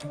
Hey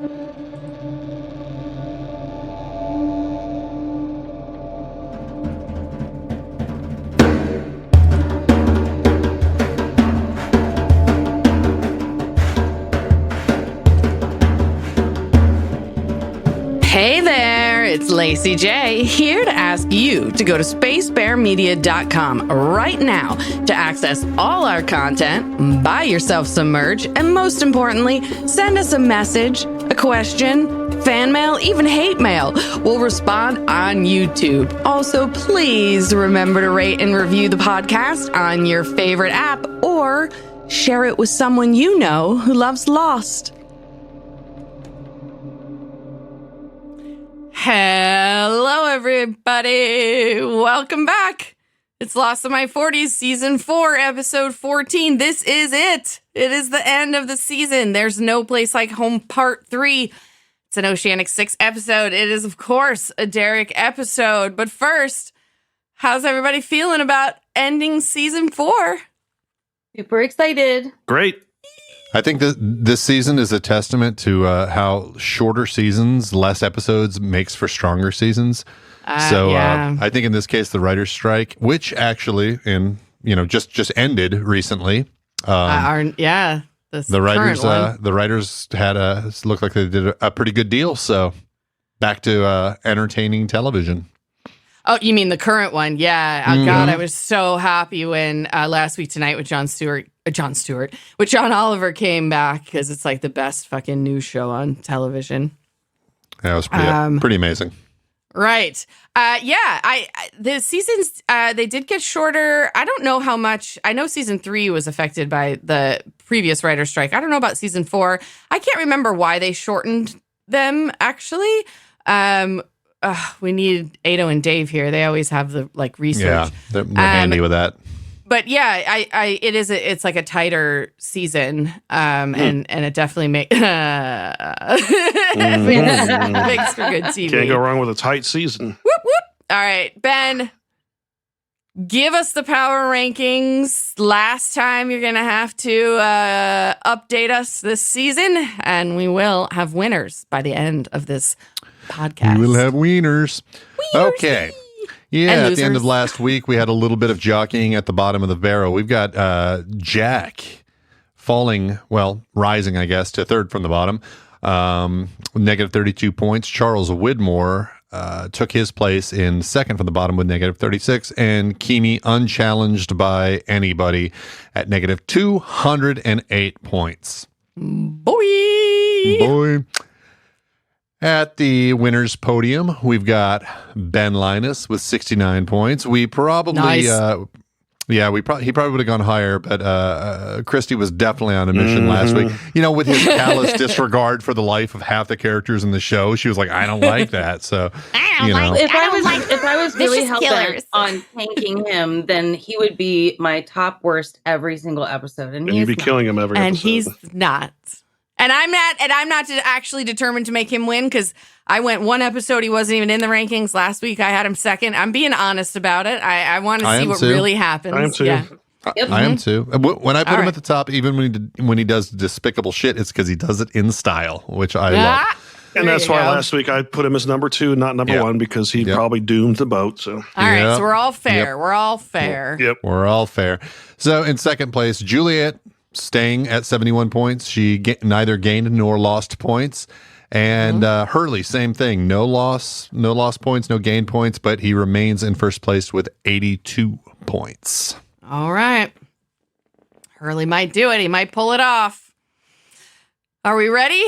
there, it's Lacey J, here to ask you to go to spacebearmedia.com right now to access all our content, buy yourself some merch, and most importantly, send us a message, a question, fan mail, even hate mail. We'll respond on YouTube. Also, please remember to rate and review the podcast on your favorite app or share it with someone you know who loves Lost. Hello, everybody. Welcome back. It's Lost in My 40s, Season 4, Episode 14. This is it. It is the end of the season. There's No Place Like Home, Part 3. It's an Oceanic 6 episode. It is, of course, a Derek episode. But first, how's everybody feeling about ending Season 4? Super excited. Great. I think this season is a testament to how shorter seasons, less episodes makes for stronger seasons. I think in this case, the writer's strike, which actually just ended recently. The writers had looked like they did a pretty good deal. So back to entertaining television. Oh, you mean the current one? Yeah. Oh, God, I was so happy when Last Week Tonight with John Oliver came back, because it's like the best fucking news show on television. Yeah, it was pretty amazing. Right. The seasons, they did get shorter. I don't know how much. I know season 3 was affected by the previous writer's strike. I don't know about season 4. I can't remember why they shortened them, actually. We need Ado and Dave here. They always have the research. Yeah, they're handy with that. But yeah, it's like a tighter season, and it definitely makes for good TV. Can't go wrong with a tight season. Whoop whoop! All right, Ben, give us the power rankings. Last time you're gonna have to update us this season, and we will have winners by the end of this podcast. We will have wieners. Okay. Yeah, at the end of last week, we had a little bit of jockeying at the bottom of the barrel. We've got Jack rising, I guess, to third from the bottom, with negative 32 points. Charles Widmore took his place in second from the bottom with negative 36, and Kimi unchallenged by anybody at negative 208 points. Boy. At the winner's podium, we've got Ben Linus with 69 points. We probably, nice. He probably would have gone higher, but Christy was definitely on a mission last week. You know, with his callous disregard for the life of half the characters in the show, she was like, "I don't like that." So, if I was really hell bent on tanking him, then he would be my top worst every single episode, and you'd be killing him every episode. And he's not. And I'm not actually determined to make him win, because I went one episode, he wasn't even in the rankings. Last week, I had him second. I'm being honest about it. I want to see what really happens. I am too. Yeah. I am too. When I put him at the top, even when he does despicable shit, it's because he does it in style, which I love. And that's why last week I put him as number 2, not number 1, because he probably doomed the boat. So all right, so we're all fair. We're all fair. Yep, we're all fair. So in second place, Juliet, staying at 71 points. She neither gained nor lost points. And Hurley, same thing. No lost points, no gained points, but he remains in first place with 82 points. All right. Hurley might do it. He might pull it off. Are we ready?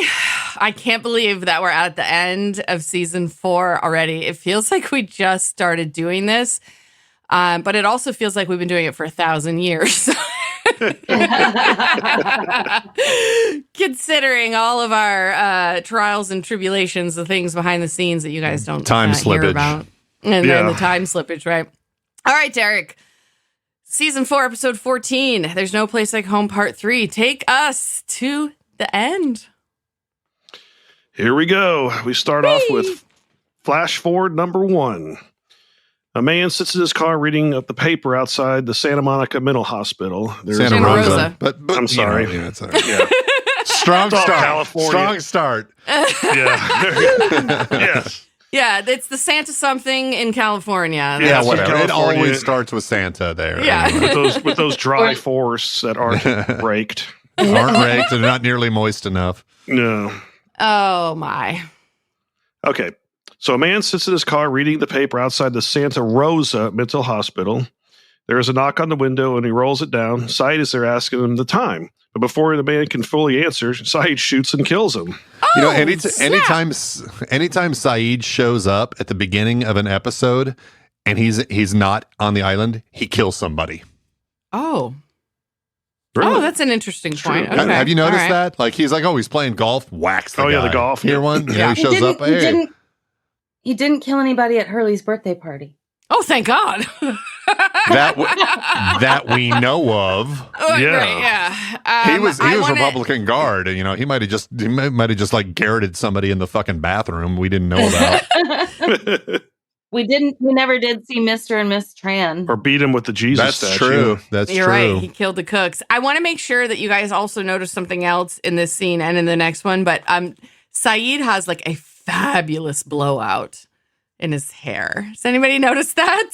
I can't believe that we're at the end of season 4 already. It feels like we just started doing this, but it also feels like we've been doing it for 1,000 years. Considering all of our trials and tribulations, the things behind the scenes that you guys don't hear about. And then the time slippage, right? All right, Derek. Season 4, episode 14. There's No Place Like Home, part 3. Take us to the end. Here we go. We start off with flash forward number 1. A man sits in his car reading the paper outside the Santa Monica Mental Hospital. Santa Rosa. But I'm sorry. That's all right. Strong It's all start. California. Strong start. Yeah. Yes. Yeah, it's the Santa something in California. Yeah, Yeah, it's whatever. It California. always starts with Santa there. Yeah. Anyway. With those dry forests that aren't raked. Aren't raked. They're not nearly moist enough. No. Oh, my. Okay. So a man sits in his car reading the paper outside the Santa Rosa Mental Hospital. There is a knock on the window and he rolls it down. Saeed is there asking him the time. But before the man can fully answer, Saeed shoots and kills him. You know, snap. anytime Saeed shows up at the beginning of an episode and he's not on the island, he kills somebody. Oh. Really? Oh, that's an interesting point. true. Okay. Have you noticed All right. that? Like he's like, oh, he's playing golf, whacks the Oh, guy. yeah, the golf. Here one, you know, Yeah. he shows up. Hey, He didn't kill anybody at Hurley's birthday party. Oh, thank God. that we know of. Oh, Yeah. Right, yeah. He was I wanna- Republican guard, and you know he might have just like garroted somebody in the fucking bathroom we didn't know about. We never did see Mr. and Miss Tran. Or beat him with the Jesus That's statue. true. That's You're true. right. He killed the cooks. I want to make sure that you guys also notice something else in this scene and in the next one. But Saeed has like a fabulous blowout in his hair. Has anybody noticed that?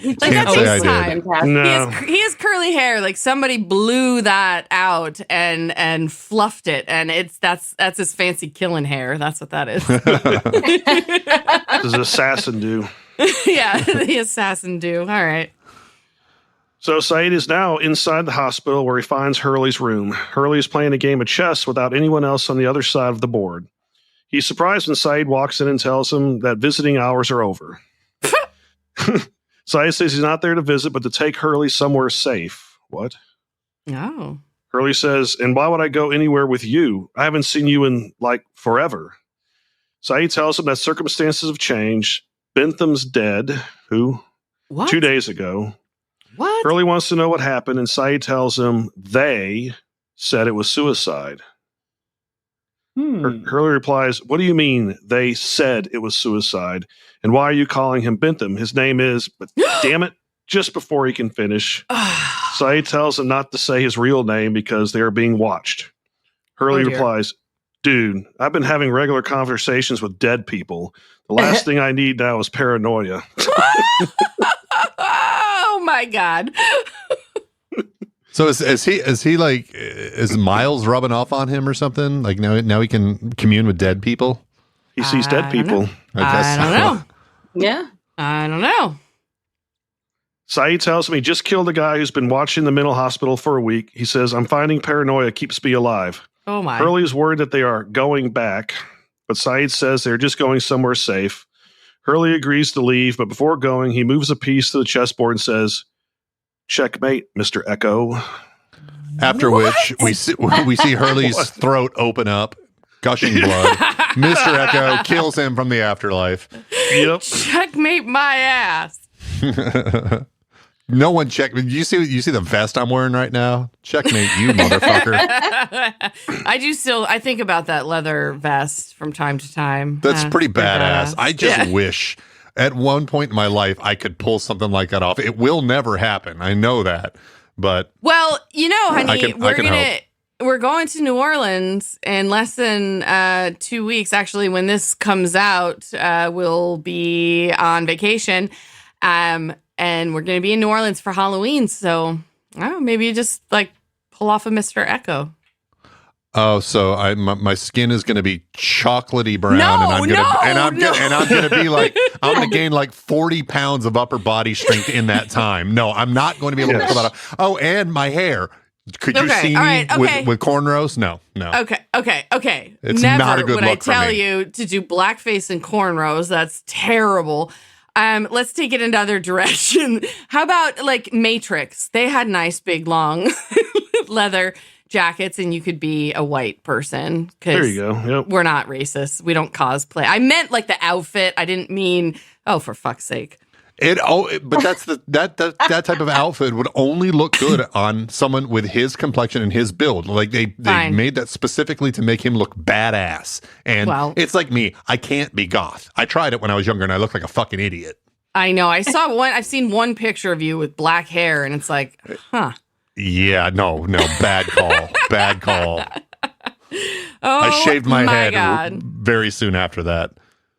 Like Can't that say I takes did. time. No. He has curly hair. Like somebody blew that out and fluffed it, and that's his fancy killing hair. That's what that is. What does assassin do? Yeah, the assassin do. All right. So Saeed is now inside the hospital where he finds Hurley's room. Hurley is playing a game of chess without anyone else on the other side of the board. He's surprised when Saeed walks in and tells him that visiting hours are over. Saeed says he's not there to visit, but to take Hurley somewhere safe. What? Oh. Hurley says, and why would I go anywhere with you? I haven't seen you in, like, forever. Saeed tells him that circumstances have changed. Bentham's dead. Who? What? 2 days ago. What? Hurley wants to know what happened, and Saeed tells him they said it was suicide. Hurley replies, what do you mean they said it was suicide? And why are you calling him Bentham? His name is, but damn it, just before he can finish, Saeed tells him not to say his real name because they are being watched. Hurley Oh, dear. replies, dude, I've been having regular conversations with dead people. The last thing I need now is paranoia. Oh my God. So is Miles rubbing off on him or something? Like now he can commune with dead people? He sees I dead don't people. know. I don't know. Yeah. I don't know. Saeed tells him he just killed a guy who's been watching the mental hospital for a week. He says, I'm finding paranoia keeps me alive. Oh my. Hurley is worried that they are going back, but Saeed says they're just going somewhere safe. Hurley agrees to leave, but before going, he moves a piece to the chessboard and says, checkmate, Mr. Echo. After which we see Hurley's throat open up, gushing blood. Mr. Echo kills him from the afterlife. Yep. Checkmate my ass. No one checked. You see the vest I'm wearing right now? Checkmate, you motherfucker. I think about that leather vest from time to time. That's pretty It's badass. I just Yeah. wish at one point in my life I could pull something like that off. It will never happen. I know that. But Well, you know, honey, I can hope. we're going to New Orleans in less than 2 weeks. Actually, when this comes out, we'll be on vacation. And we're going to be in New Orleans for Halloween. So, I don't know, maybe you just like pull off a Mr. Echo. oh, so my skin is going to be chocolatey brown, No, and I'm gonna no. and I'm gonna be like I'm gonna gain like 40 pounds of upper body strength in that time. No, I'm not going to be able to pull that off. Oh, and my hair. Could you Okay, see all me right, okay. with cornrows? No. Okay. It's Never not a good would I look for tell me. you to do blackface and cornrows. That's terrible. Let's take it another direction. How about like Matrix? They had nice big long leather jackets, and you could be a white person. There you go. Yep. We're not racist. We don't cosplay. I meant like the outfit. I didn't mean. Oh, for fuck's sake. But that's that type of outfit would only look good on someone with his complexion and his build. Like they Fine. made that specifically to make him look badass. And Well- it's like me. I can't be goth. I tried it when I was younger and I looked like a fucking idiot. I know. I've seen one picture of you with black hair, and it's like, huh. Yeah, no, bad call. Bad call. I shaved my head God. very soon after that.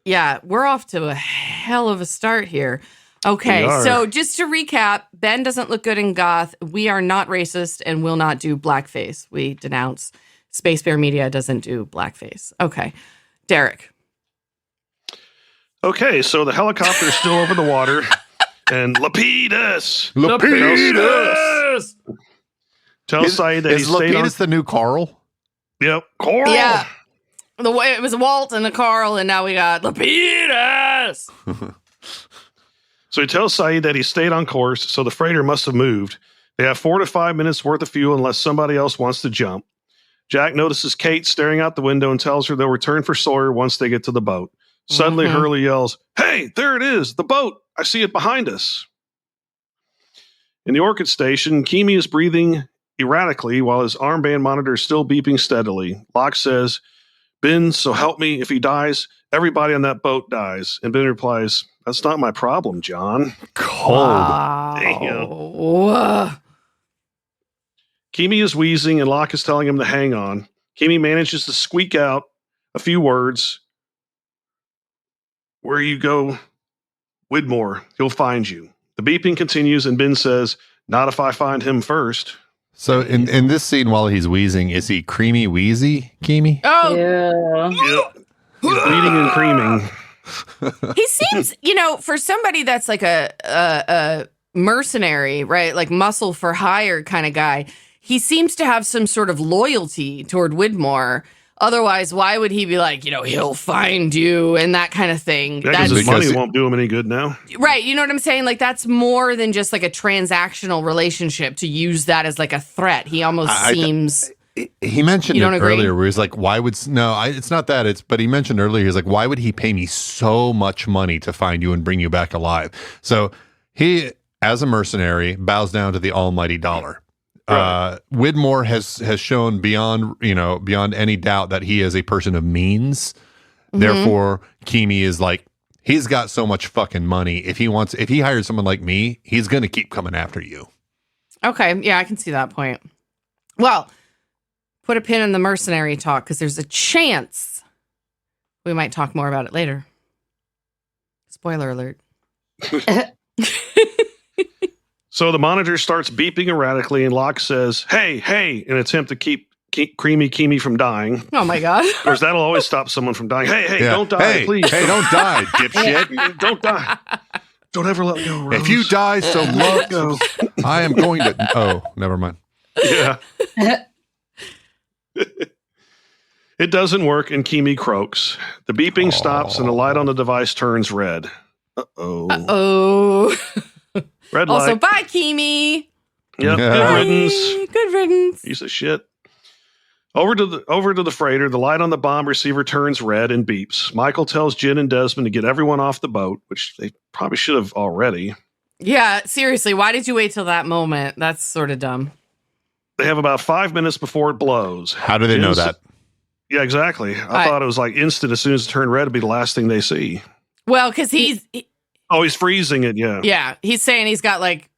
Yeah, we're off to a hell of a start here. Okay, so just to recap, Ben doesn't look good in goth. We are not racist and will not do blackface. We denounce. Space Bear Media doesn't do blackface. Okay, Derek. Okay, so the helicopter is still over the water, and Lapidus tells Saeed that he stayed on. Is Lapidus the new Carl? Yep, Coral. Yeah, the way it was Walt and a Carl, and now we got Lapidus. So he tells Saeed that he stayed on course, so the freighter must have moved. They have 4 to 5 minutes worth of fuel unless somebody else wants to jump. Jack notices Kate staring out the window and tells her they'll return for Sawyer once they get to the boat. Suddenly, Hurley yells, "Hey, there it is, the boat! I see it behind us." In the Orchid Station, Kimi is breathing erratically while his armband monitor is still beeping steadily. Locke says, "Ben, so help me, if he dies, everybody on that boat dies." And Ben replies, "That's not my problem, John." Cold. Wow. Kimi is wheezing and Locke is telling him to hang on. Kimi manages to squeak out a few words. "Where you go, Widmore, he'll find you." The beeping continues and Ben says, "Not if I find him first." So in this scene, while he's wheezing, is he creamy wheezy, Kimi? Oh, Yeah. Yep. He's bleeding and creaming. he seems, for somebody that's like a mercenary, right? Like muscle for hire kind of guy. He seems to have some sort of loyalty toward Widmore. Otherwise, why would he be like, he'll find you and that kind of thing? Yeah, because his money won't do him any good now. Right. You know what I'm saying? Like, that's more than just like a transactional relationship to use that as like a threat. He almost seems... He mentioned it earlier where he's like, why would... it's not that. But he mentioned earlier, he's like, why would he pay me so much money to find you and bring you back alive? So he, as a mercenary, bows down to the almighty dollar. Right. Widmore has shown beyond any doubt that he is a person of means. Mm-hmm. Therefore, Kimi is like, he's got so much fucking money. If he hired someone like me, he's going to keep coming after you. Okay. Yeah, I can see that point. Well, put a pin in the mercenary talk because there's a chance we might talk more about it later. Spoiler alert. So the monitor starts beeping erratically, and Locke says, "Hey, hey," in an attempt to keep Creamy Kimi from dying. Oh, my God. Of course, that'll always stop someone from dying. Hey, don't die, please. Hey, don't die, dipshit. Don't die. Don't ever let me go, Rose. If you die, so let go. I am going to... Oh, never mind. Yeah. It doesn't work, and Kimi croaks. The beeping stops, and the light on the device turns red. Uh-oh. Red light. Also, bye, Kimi. Yep. Bye. Good Good riddance. Piece of shit. Over to the freighter, the light on the bomb receiver turns red and beeps. Michael tells Jen and Desmond to get everyone off the boat, which they probably should have already. Yeah, seriously, why did you wait till that moment? That's sort of dumb. They have about 5 minutes before it blows. How do they know that? Yeah, exactly. I thought it was like instant. As soon as it turned red, it'd be the last thing they see. Well, because he's freezing it, yeah. Yeah, he's saying he's got like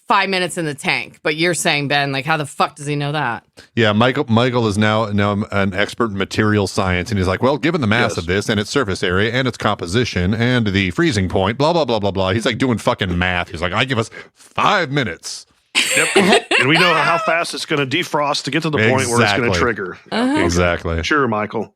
5 minutes in the tank, but you're saying, Ben, like, how the fuck does he know that? Yeah, Michael is now an expert in material science, and he's like, well, given the mass of this and its surface area and its composition and the freezing point, blah, blah, blah, blah, blah. He's like doing fucking math. He's like, I give us 5 minutes. Yep. And we know how fast it's going to defrost to get to the point where it's going to trigger. Uh-huh. Exactly. Sure, Michael.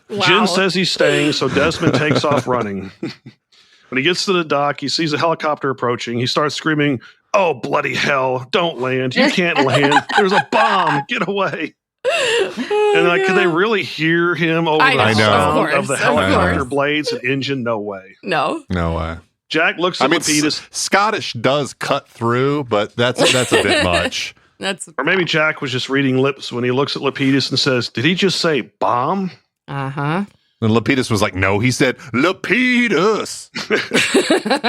Wow. Jen says he's staying, so Desmond takes off running. When he gets to the dock, he sees a helicopter approaching. He starts screaming, "Oh, bloody hell, don't land. You can't land. There's a bomb. Get away." And could they really hear him over the sound of the helicopter blades and engine? No way. No way. Jack looks at Lapidus. Scottish does cut through, but that's a bit much. Or maybe Jack was just reading lips when he looks at Lapidus and says, "Did he just say bomb?" Uh-huh. And Lapidus was like, "No," he said, "Lapidus."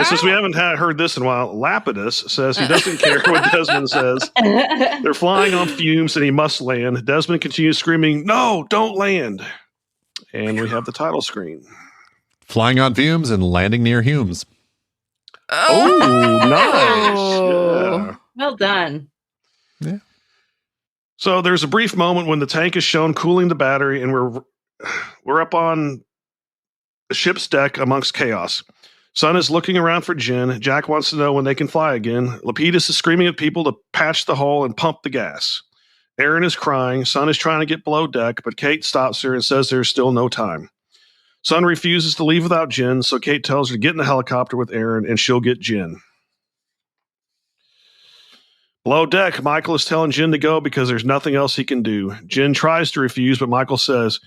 Since we haven't heard this in a while, Lapidus says he doesn't care what Desmond says. They're flying on fumes and he must land. Desmond continues screaming, "No, don't land." And we have the title screen. Flying on fumes and landing near Humes. Oh, nice. Yeah. Well done. Yeah. So there's a brief moment when the tank is shown cooling the battery, and we're up on the ship's deck amongst chaos. Sun is looking around for Jin. Jack wants to know when they can fly again. Lapidus is screaming at people to patch the hole and pump the gas. Aaron is crying. Sun is trying to get below deck, but Kate stops her and says there's still no time. Sun refuses to leave without Jin, so Kate tells her to get in the helicopter with Aaron and she'll get Jin. Below deck, Michael is telling Jin to go because there's nothing else he can do. Jin tries to refuse, but Michael says,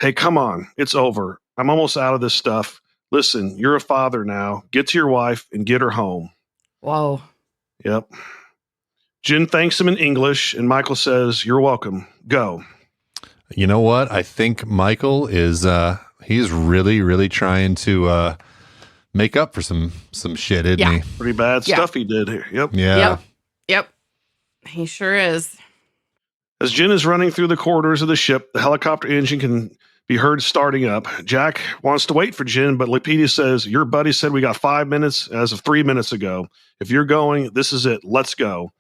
"Hey, come on. It's over. I'm almost out of this stuff. Listen, you're a father now. Get to your wife and get her home." Whoa. Yep. Jin thanks him in English, and Michael says, "You're welcome. Go." You know what? I think Michael is he's really, really trying to make up for some shit, isn't he? Pretty bad stuff he did here. Yep. Yeah. Yep. He sure is. As Jin is running through the corridors of the ship, the helicopter engine can be heard starting up. Jack wants to wait for Jin, but Lapidus says, "Your buddy said we got 5 minutes as of 3 minutes ago. If you're going, this is it. Let's go."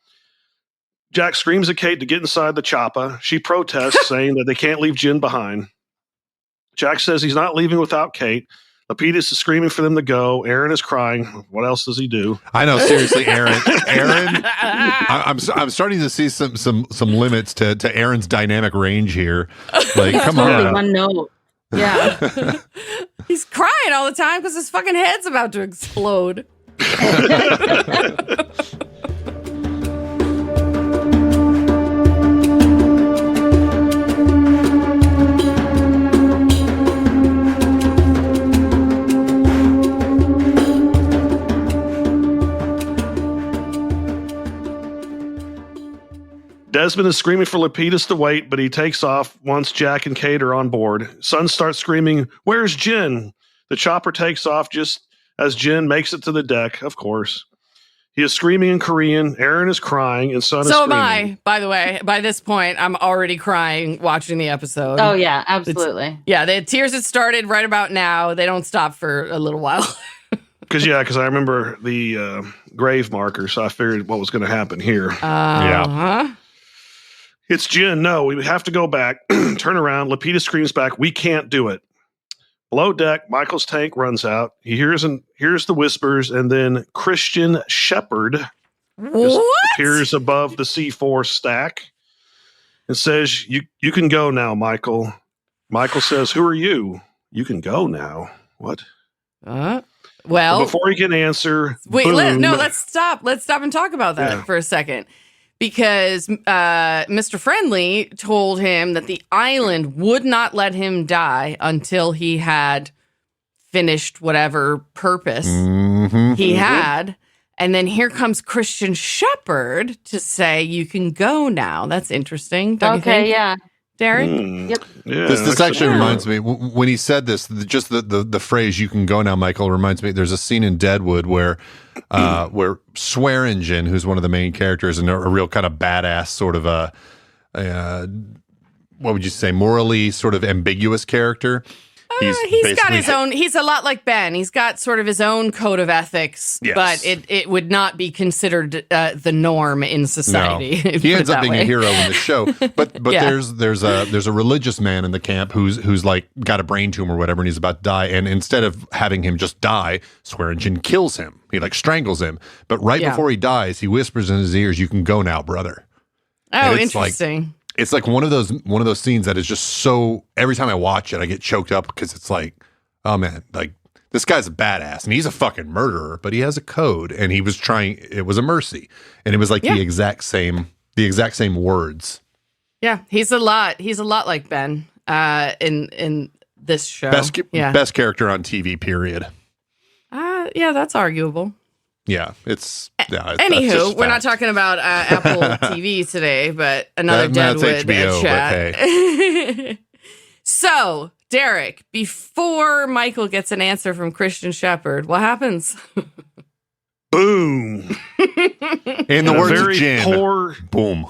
Jack screams at Kate to get inside the chopper. She protests, saying that they can't leave Jin behind. Jack says he's not leaving without Kate. Lapidus is screaming for them to go. Aaron is crying. What else does he do? I know, seriously, Aaron. I'm starting to see some limits to Aaron's dynamic range here. Like, come on. One note. Yeah. He's crying all the time because his fucking head's about to explode. Desmond is screaming for Lapidus to wait, but he takes off once Jack and Kate are on board. Sun starts screaming, "Where's Jin?" The chopper takes off just as Jin makes it to the deck, of course. He is screaming in Korean. Aaron is crying, and Sun is screaming. So am I, by the way. By this point, I'm already crying watching the episode. Oh, yeah, absolutely. The tears had started right about now. They don't stop for a little while. Because I remember the grave marker, so I figured what was going to happen here. Yeah. It's Jin. No, we have to go back. Turn around. Lapidus screams back, "We can't do it." Below deck, Michael's tank runs out. He hears the whispers, and then Christian Shepherd appears above the C4 stack and says, You can go now, Michael." Michael says, "Who are you?" "You can go now." What? Well, but before he can answer, wait, boom. let's stop. Let's stop and talk about that for a second. Because Mr. Friendly told him that the island would not let him die until he had finished whatever purpose he had. And then here comes Christian Shepherd to say, "You can go now." That's interesting. Don't you think? Yeah. Derek? Yep. Yeah, this actually reminds me, when he said this, just the phrase "you can go now, Michael" reminds me, there's a scene in Deadwood where Swearingen, who's one of the main characters and a real kind of badass sort of what would you say, morally sort of ambiguous character. He's got his own. He's a lot like Ben. He's got sort of his own code of ethics, but it would not be considered the norm in society. No. He ends up being a hero in the show. But there's a religious man in the camp who's like got a brain tumor or whatever, and he's about to die. And instead of having him just die, Swearingen kills him. He like strangles him. But right before he dies, he whispers in his ears, "You can go now, brother." Oh, interesting. It's like one of those scenes that is just so, every time I watch it, I get choked up because it's like, oh man, like this guy's a badass and he's a fucking murderer, but he has a code and he was trying, it was a mercy. And it was like the exact same words. Yeah. He's a lot like Ben, in this show. Best character on TV, period. Yeah, that's arguable. Yeah, it's anywho, we're not talking about Apple TV today, but another Deadwood HBO, chat. but hey. So, Derek, before Michael gets an answer from Christian Shepherd, what happens? Boom. In the words of Jin, boom.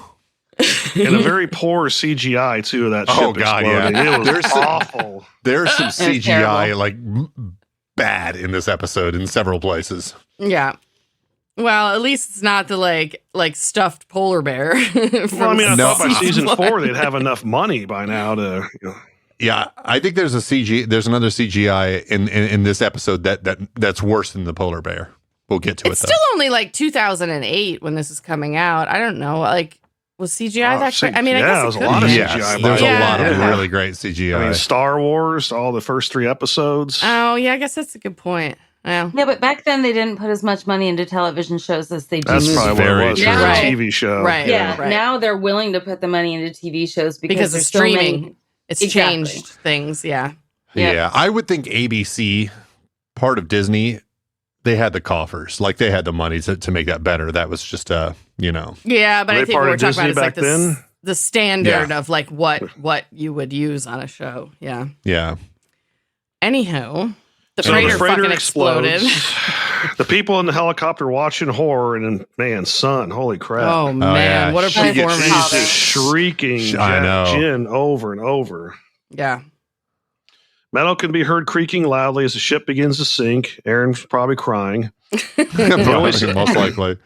And a very poor CGI too of that ship. Oh god, exploding. yeah. It was awful. There's some CGI like bad in this episode in several places. Yeah. Well, at least it's not the like stuffed polar bear. I thought by season 4 they'd have enough money by now to. Yeah, I think there's another CGI in this episode that's worse than the polar bear. We'll get to it. It's still only like 2008 when this is coming out. I don't know. Like, was CGI that great? I mean, I guess there was a lot of CGI. There's a lot of really great CGI. I mean, Star Wars, all the first 3 episodes. Oh, yeah, I guess that's a good point. Yeah, but back then they didn't put as much money into television shows as they do. That's probably what it was. Yeah. Right. A TV show. Right. Yeah. Now they're willing to put the money into TV shows because of streaming. It's changed things. Yeah. Yeah. I would think ABC, part of Disney, they had the coffers. Like they had the money to make that better. That was just Yeah, but I think what we're talking about is like the standard of like what you would use on a show. Yeah. Yeah. Anywho. The freighter fucking exploded. The people in the helicopter watching horror, and man, son, holy crap! Oh man, what a performance! She's just shrieking Jin over and over. Yeah. Metal can be heard creaking loudly as the ship begins to sink. Aaron's probably crying. Most likely.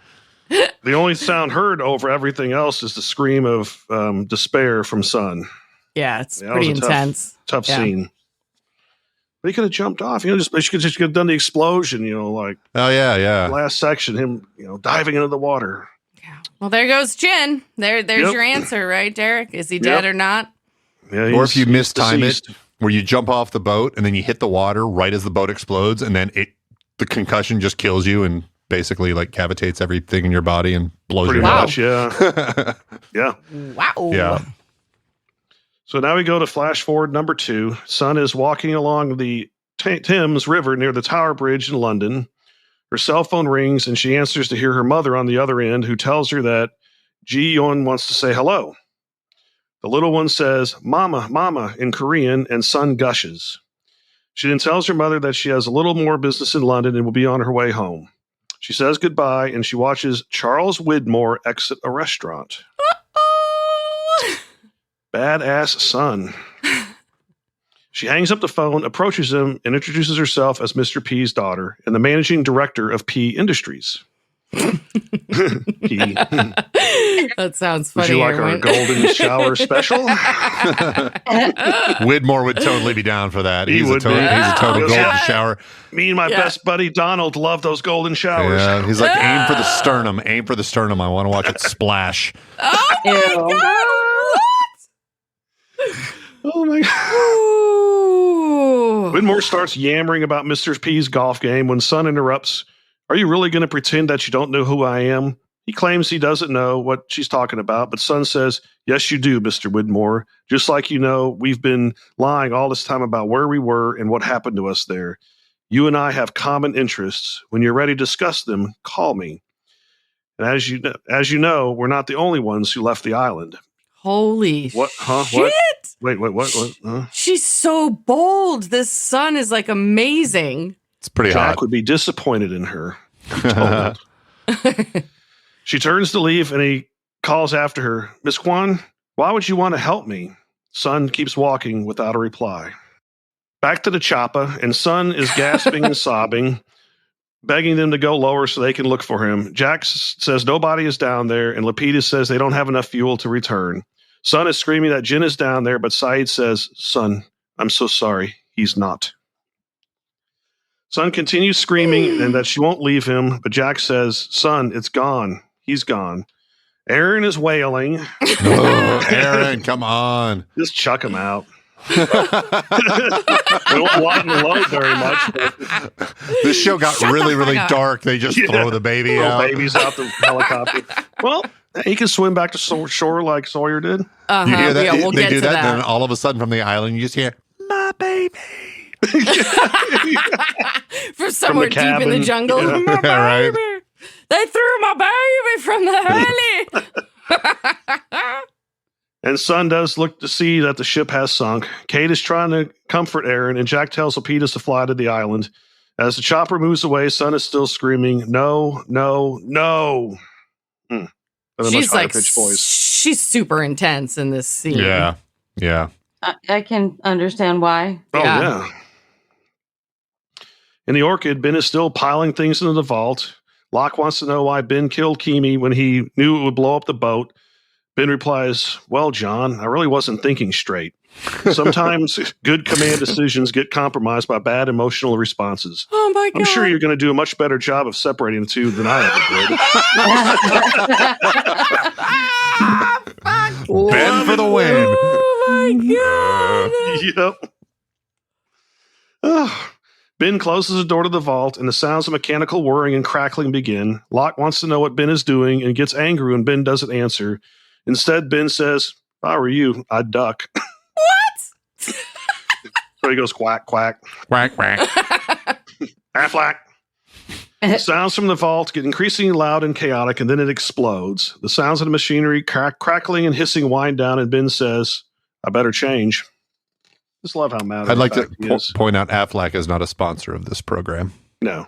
The only sound heard over everything else is the scream of despair from Sun. Yeah, it's pretty intense. Tough scene. But he could have jumped off. She could have done the explosion. Like last section, him diving into the water. Yeah. Well, there goes Jin. There's your answer, right, Derek? Is he dead or not? Yeah. Or if you mistime it, where you jump off the boat and then you hit the water right as the boat explodes, and then the concussion just kills you and basically like cavitates everything in your body and blows pretty your much. Yeah. Yeah. Wow. Yeah. So now we go to flash forward number 2. Sun is walking along the Thames River near the Tower Bridge in London. Her cell phone rings and she answers to hear her mother on the other end, who tells her that Ji-yeon wants to say hello. The little one says, "Mama, Mama," in Korean, and Sun gushes. She then tells her mother that she has a little more business in London and will be on her way home. She says goodbye and she watches Charles Widmore exit a restaurant. Badass Sun. She hangs up the phone, approaches him, and introduces herself as Mr. P's daughter and the managing director of P Industries. That sounds funny. Would you like our golden shower special? Widmore would totally be down for that. He's a total golden shower. Me and my best buddy Donald love those golden showers. Yeah, he's like, aim for the sternum. Aim for the sternum. I want to watch it splash. Oh my God. Oh my God. Widmore starts yammering about Mr. P's golf game when Sun interrupts. "Are you really going to pretend that you don't know who I am?" He claims he doesn't know what she's talking about, but Sun says, "Yes, you do, Mr. Widmore. Just like you know, we've been lying all this time about where we were and what happened to us there. You and I have common interests. When you're ready to discuss them, call me. And as you know, we're not the only ones who left the island." Holy What? Huh? shit. What? Wait, what? Huh? She's so bold. This Sun is like amazing. It's pretty Jack hot. would be disappointed in her. She turns to leave and he calls after her, "Miss Kwan, why would you want to help me?" Sun keeps walking without a reply. Back to the choppa, and Sun is gasping and sobbing, begging them to go lower so they can look for him. Jack says nobody is down there, and Lapidus says they don't have enough fuel to return. Sun is screaming that Jin is down there, but Saeed says, "Sun, I'm so sorry. He's not." Sun continues screaming and that she won't leave him, but Jack says, "Sun, it's gone. He's gone." Aaron is wailing. Oh, Aaron, come on. Just chuck him out. We don't lighten the load very much. But This show got really, really dark. They just throw the baby throw out. babies out the helicopter. Well, he can swim back to shore like Sawyer did. You hear that? Yeah, we'll they get do to that, that. and then all of a sudden from the island, you just hear, "My baby." From somewhere deep in the cabin. jungle. Yeah. My baby. Right. They threw my baby from the heli. And Sun does look to see that the ship has sunk. Kate is trying to comfort Aaron, and Jack tells Lapidus to fly to the island. As the chopper moves away, Sun is still screaming, "No, no, no." With a much higher pitched voice. She's super intense in this scene. Yeah. Yeah. I can understand why. Oh, yeah. In the Orchid, Ben is still piling things into the vault. Locke wants to know why Ben killed Kimi when he knew it would blow up the boat. Ben replies, well, John, I really wasn't thinking straight. Sometimes good command decisions get compromised by bad emotional responses. Oh my God. I'm sure you're going to do a much better job of separating the two than I ever did. Ben for the win. Oh my God. Yep. Ben closes the door to the vault, and the sounds of mechanical whirring and crackling begin. Locke wants to know what Ben is doing and gets angry when Ben doesn't answer. Instead, Ben says, if I were you, I'd duck. What? So he goes quack, quack. Quack, quack. Affleck. The sounds from the vault get increasingly loud and chaotic, and then it explodes. The sounds of the machinery crackling and hissing wind down, and Ben says, I better change. Just love how mad I'd like to he is. point out Affleck is not a sponsor of this program. No.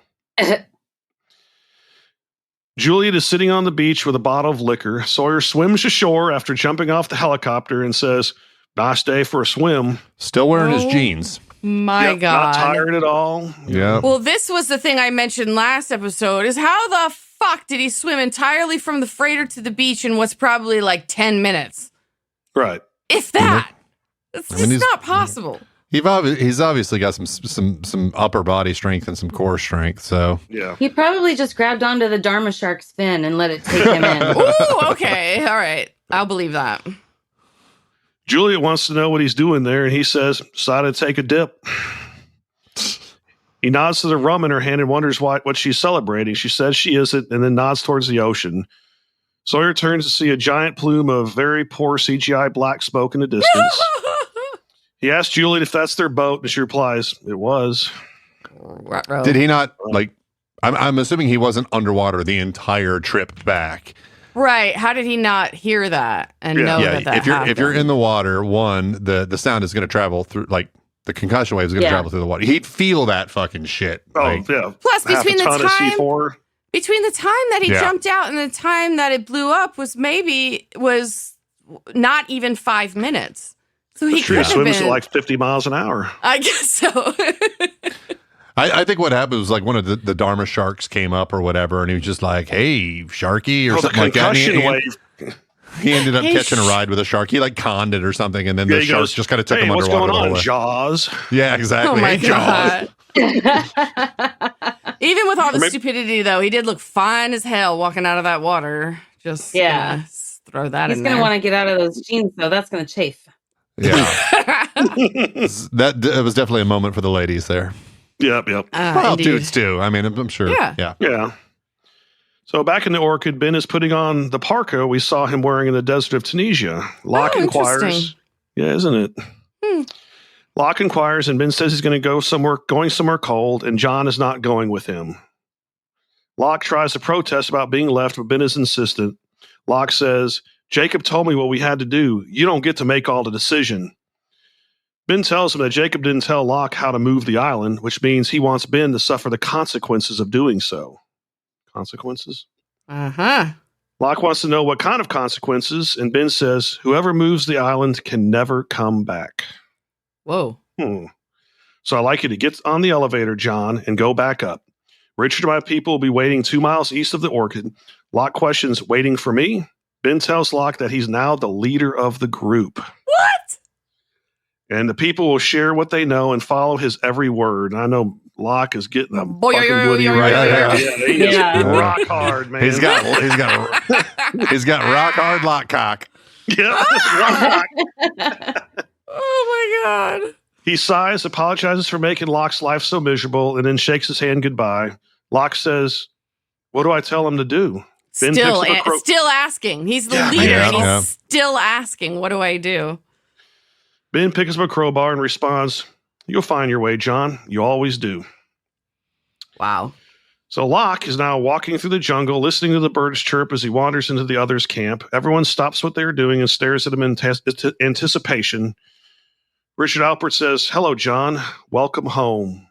Juliet is sitting on the beach with a bottle of liquor. Sawyer swims ashore after jumping off the helicopter and says, nice day for a swim. Still wearing his jeans. My Yep, God. Not tired at all. Yeah. Well, this was the thing I mentioned last episode is how the fuck did he swim entirely from the freighter to the beach in what's probably like 10 minutes? Right. If that. It's I mean, just not possible. He's obviously got some upper body strength and some core strength. So Yeah. He probably just grabbed onto the Dharma shark's fin and let it take him in. Ooh, okay. All right. I'll believe that. Juliet wants to know what he's doing there, and he says, decided to take a dip. He nods to the rum in her hand and wonders what she's celebrating. She says she isn't, and then nods towards the ocean. Sawyer turns to see a giant plume of very poor CGI black smoke in the distance. He asks Juliet if that's their boat, and she replies, it was. did he not I'm assuming he wasn't underwater the entire trip back. Right. How did he not hear that and know Yeah, that if you're in the water, the sound is going to travel through, like the concussion wave is going to travel through the water. He'd feel that fucking shit. Oh, like, yeah. Plus, between the time that he Yeah. jumped out and the time that it blew up was not even 5 minutes. So he could have swims been at like 50 miles an hour. I guess so. I think what happened was like one of the Dharma sharks came up or whatever, and he was just like, "Hey, Sharky," or something like that. He ended up catching a ride with a shark. He like conned it or something, and then the shark just kind of took him what's underwater. going on, the whole way. Jaws? Yeah, exactly. Oh my Hey, Jaws. God. Even with all the stupidity, though, he did look fine as hell walking out of that water. Just throw that He's in going to there. want to get out of those jeans, though. That's going to chafe. Yeah, that was definitely a moment for the ladies there. Yep. Well, indeed. dudes too. I mean, I'm sure. Yeah. So back in the Orchid, Ben is putting on the parka we saw him wearing in the desert of Tunisia. Locke inquires. Interesting. Yeah, isn't it? Locke inquires, and Ben says he's going somewhere cold, and John is not going with him. Locke tries to protest about being left, but Ben is insistent. Locke says, Jacob told me what we had to do. You don't get to make all the decision. Ben tells him that Jacob didn't tell Locke how to move the island, which means he wants Ben to suffer the consequences of doing so. Consequences? Uh-huh. Locke wants to know what kind of consequences, and Ben says, whoever moves the island can never come back. Whoa. So I'd like you to get on the elevator, John, and go back up. Richard and my people will be waiting 2 miles east of the Orchid. Locke questions, waiting for me? Ben tells Locke that he's now the leader of the group. What? And the people will share what they know and follow his every word. And I know Locke is getting a fucking Woody right there. He's getting rock hard, man. He's got rock hard lock cock. Yeah. Oh my God. He sighs, apologizes for making Locke's life so miserable, and then shakes his hand goodbye. Locke says, what do I tell him to do? Ben Still asking. He's the leader, and he's still asking, what do I do? Ben picks up a crowbar and responds, you'll find your way, John. You always do. Wow. So Locke is now walking through the jungle, listening to the birds chirp as he wanders into the others' camp. Everyone stops what they're doing and stares at him in anticipation. Richard Alpert says, hello, John. Welcome home.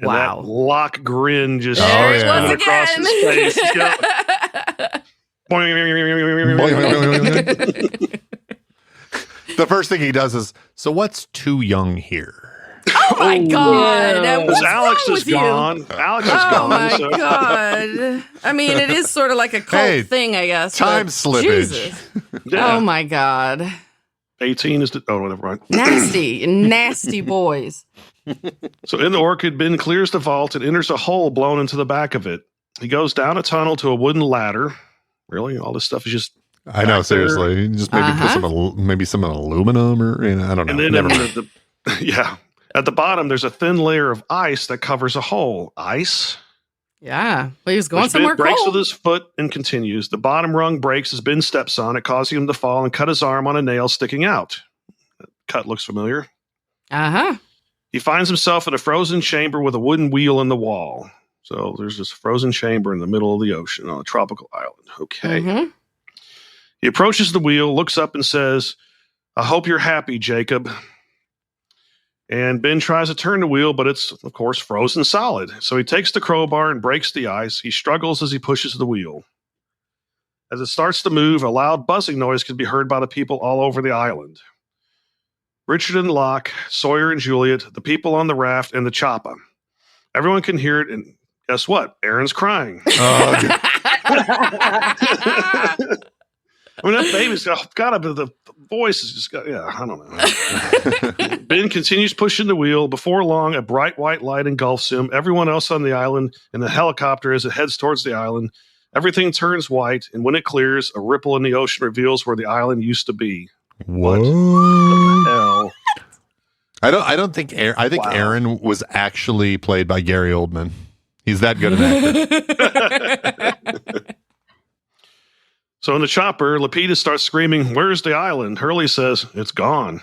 And that Locke grin just coming across his face. The first thing he does is, so what's too young here? Oh Oh my God! Yeah. What's Alex wrong is with you? gone. Alex is Oh gone. my so- God! I mean, it is sort of like a cult thing, I guess. Time but slippage. Jesus. Yeah. Oh my God! 18 is whatever. Right. Nasty boys. So in the orchid, Ben clears the vault and enters a hole blown into the back of it. He goes down a tunnel to a wooden ladder. Really, all this stuff is just. I know, seriously. Just maybe put some aluminum or I don't know. And then Never in mind. yeah, at the bottom, there's a thin layer of ice that covers a hole. Ice. Yeah, well, he was going Which somewhere Ben breaks cold. with his foot and continues. The bottom rung breaks as Ben steps on it, causing him to fall and cut his arm on a nail sticking out. That cut looks familiar. He finds himself in a frozen chamber with a wooden wheel in the wall. So there's this frozen chamber in the middle of the ocean on a tropical island. Okay. He approaches the wheel, looks up and says, "I hope you're happy, Jacob." And Ben tries to turn the wheel, but it's, of course, frozen solid. So he takes the crowbar and breaks the ice. He struggles as he pushes the wheel. As it starts to move, a loud buzzing noise can be heard by the people all over the island. Richard and Locke, Sawyer and Juliet, the people on the raft, and the choppa. Everyone can hear it, and guess what? Aaron's crying. I mean, that baby's got the voice is just got, I don't know. Ben continues pushing the wheel. Before long, a bright white light engulfs him, everyone else on the island, and the helicopter as it heads towards the island. Everything turns white, and when it clears, a ripple in the ocean reveals where the island used to be. What the hell? I don't think Aaron was actually played by Gary Oldman. He's that good an actor. So in the chopper, Lapidus starts screaming, "Where's the island?" Hurley says, "It's gone."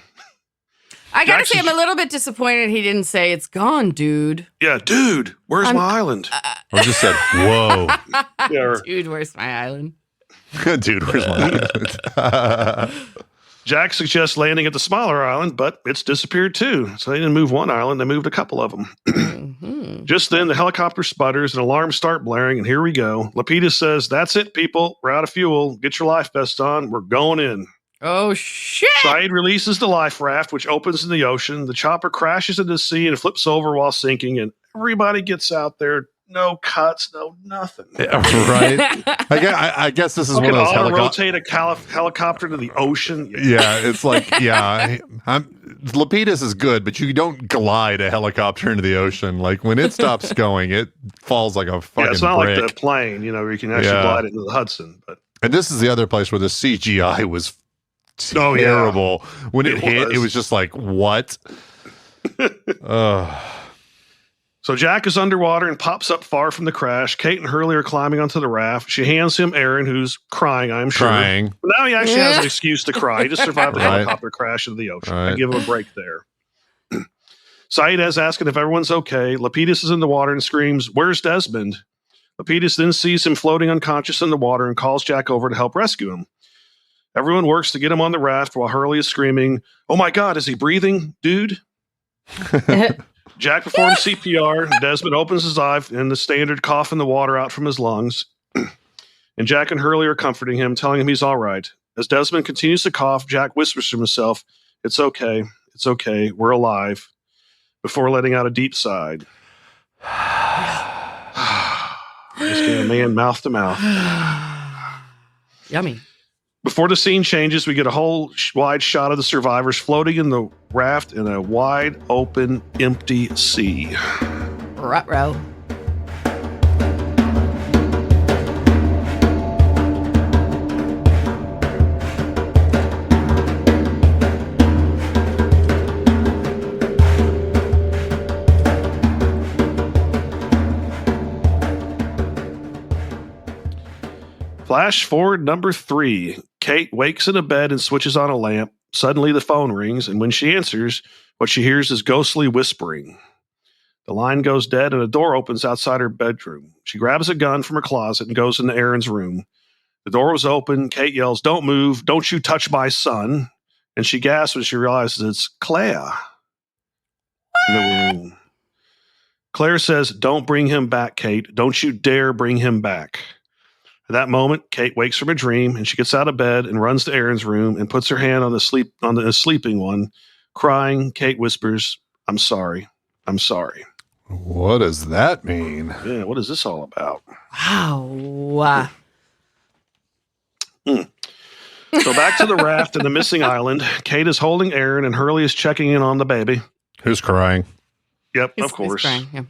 I gotta say, I'm a little bit disappointed he didn't say, "It's gone, dude." Yeah, dude, where's my island? Or just said, "Whoa." Dude, where's my island? Dude, where's my island? Jack suggests landing at the smaller island, but it's disappeared too. So they didn't move one island, they moved a couple of them. Just then, the helicopter sputters and alarms start blaring, and here we go. Lapidus says, "That's it, people. We're out of fuel. Get your life vests on. We're going in." Oh, shit! Saeed releases the life raft, which opens in the ocean. The chopper crashes into the sea and flips over while sinking, and everybody gets out there. No cuts, no nothing. Right? I guess this is one of those rotate a helicopter to the ocean. Yeah, it's like, Lapidus is good, but you don't glide a helicopter into the ocean. Like when it stops going, it falls like a fucking it's not brick. like the plane, where you can actually glide it into the Hudson. But and this is the other place where the CGI was terrible. When it hit, it was just like, what? So Jack is underwater and pops up far from the crash. Kate and Hurley are climbing onto the raft. She hands him Aaron, who's crying, I'm sure. But now he actually has an excuse to cry. He just survived a helicopter crash into the ocean. I give him a break there. Saeed is asking if everyone's okay. Lapidus is in the water and screams, "Where's Desmond?" Lapidus then sees him floating unconscious in the water and calls Jack over to help rescue him. Everyone works to get him on the raft while Hurley is screaming, "Oh my God, is he breathing, dude?" Jack performs CPR. Desmond opens his eye and the standard coughing the water out from his lungs. And Jack and Hurley are comforting him, telling him he's all right. As Desmond continues to cough, Jack whispers to himself, "It's okay. It's okay. We're alive," before letting out a deep sigh. Just getting a man mouth to mouth. Yummy. Before the scene changes, we get a whole wide shot of the survivors floating in the raft in a wide open, empty sea. Ruh-roh. Flash forward number 3. Kate wakes in a bed and switches on a lamp. Suddenly the phone rings, and when she answers, what she hears is ghostly whispering. The line goes dead, and a door opens outside her bedroom. She grabs a gun from her closet and goes into Aaron's room. The door was open. Kate yells, "Don't move. Don't you touch my son." And she gasps when she realizes it's Claire in the room. Claire says, "Don't bring him back, Kate. Don't you dare bring him back." At that moment, Kate wakes from a dream, and she gets out of bed and runs to Aaron's room and puts her hand on the sleeping one. Crying, Kate whispers, "I'm sorry." I'm sorry. What does that mean? Yeah, what is this all about? Wow. So back to the raft and the missing island. Kate is holding Aaron, and Hurley is checking in on the baby. Who's crying? Yep, He's of course. Crying, yeah.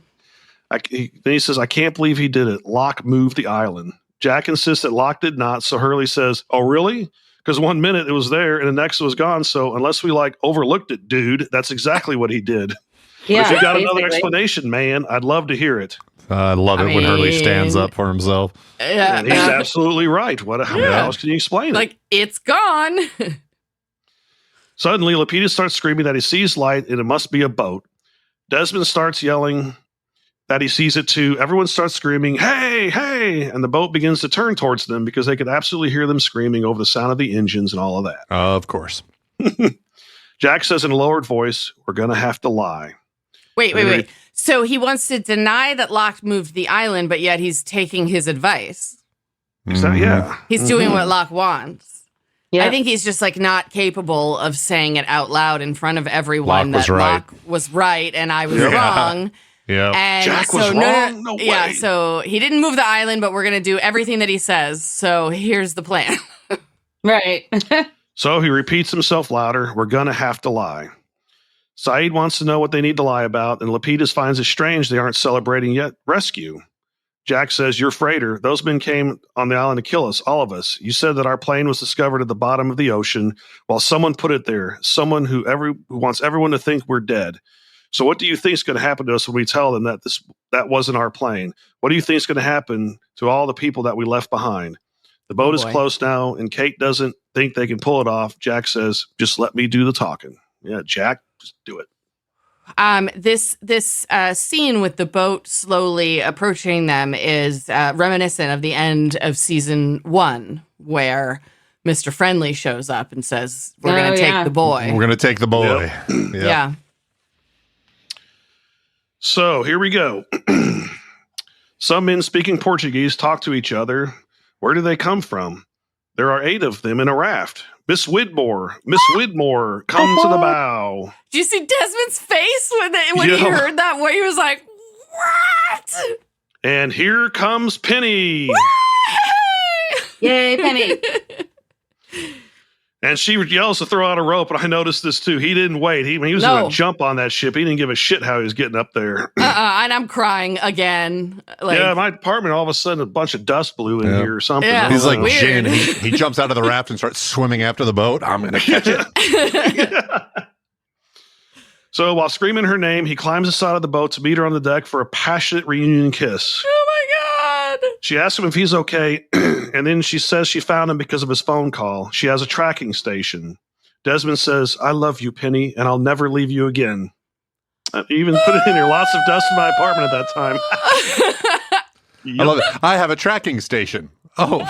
Then he says, I can't believe he did it. Locke moved the island. Jack insists that Locke did not, so Hurley says, oh, really? Because 1 minute it was there, and the next it was gone, so unless we, overlooked it, dude, that's exactly what he did. Yeah, if you got basically. another explanation, man, I'd love to hear it. I love it when Hurley stands up for himself. Yeah. And he's absolutely right. How else can you explain it? It's gone. Suddenly, Lapidus starts screaming that he sees light and it must be a boat. Desmond starts yelling that he sees it too. Everyone starts screaming, hey, hey! And the boat begins to turn towards them because they could absolutely hear them screaming over the sound of the engines and all of that. Of course. Jack says in a lowered voice, we're going to have to lie. Wait. So he wants to deny that Locke moved the island, but yet he's taking his advice. Yeah. He's doing what Locke wants. Yeah. I think he's just not capable of saying it out loud in front of everyone Locke was right and I was wrong. Yeah. And Jack was wrong? No way. Yeah, so he didn't move the island, but we're going to do everything that he says. So here's the plan. Right. So he repeats himself louder, we're going to have to lie. Saeed wants to know what they need to lie about, and Lapidus finds it strange they aren't celebrating yet rescue. Jack says, you're freighter. Those men came on the island to kill us, all of us. You said that our plane was discovered at the bottom of the ocean while someone put it there, someone who wants everyone to think we're dead. So what do you think is going to happen to us when we tell them that that wasn't our plane? What do you think is going to happen to all the people that we left behind? The boat is close now, and Kate doesn't think they can pull it off. Jack says, just let me do the talking. Yeah, Jack, just do it. This scene with the boat slowly approaching them is reminiscent of the end of season 1, where Mr. Friendly shows up and says, we're going to take the boy. We're going to take the boy. Yep. Yeah. So here we go. Some men speaking Portuguese talk to each other. Where do they come from? There are 8 of them in a raft. Miss Widmore, come to the bow. Do you see Desmond's face when he heard that? Where he was like, what? And here comes Penny. Yay, Penny. And she yells to throw out a rope, and I noticed this too. He didn't wait. He was going to jump on that ship. He didn't give a shit how he was getting up there. And I'm crying again. Yeah, my apartment, all of a sudden, a bunch of dust blew in here or something. Yeah. He's like Jin. He jumps out of the raft and starts swimming after the boat. I'm going to catch it. So while screaming her name, he climbs the side of the boat to meet her on the deck for a passionate reunion kiss. Oh my God. She asks him if he's okay, and then she says she found him because of his phone call. She has a tracking station. Desmond says, I love you, Penny, and I'll never leave you again. I even put it in here. Lots of dust in my apartment at that time. I love it. I have a tracking station. Oh,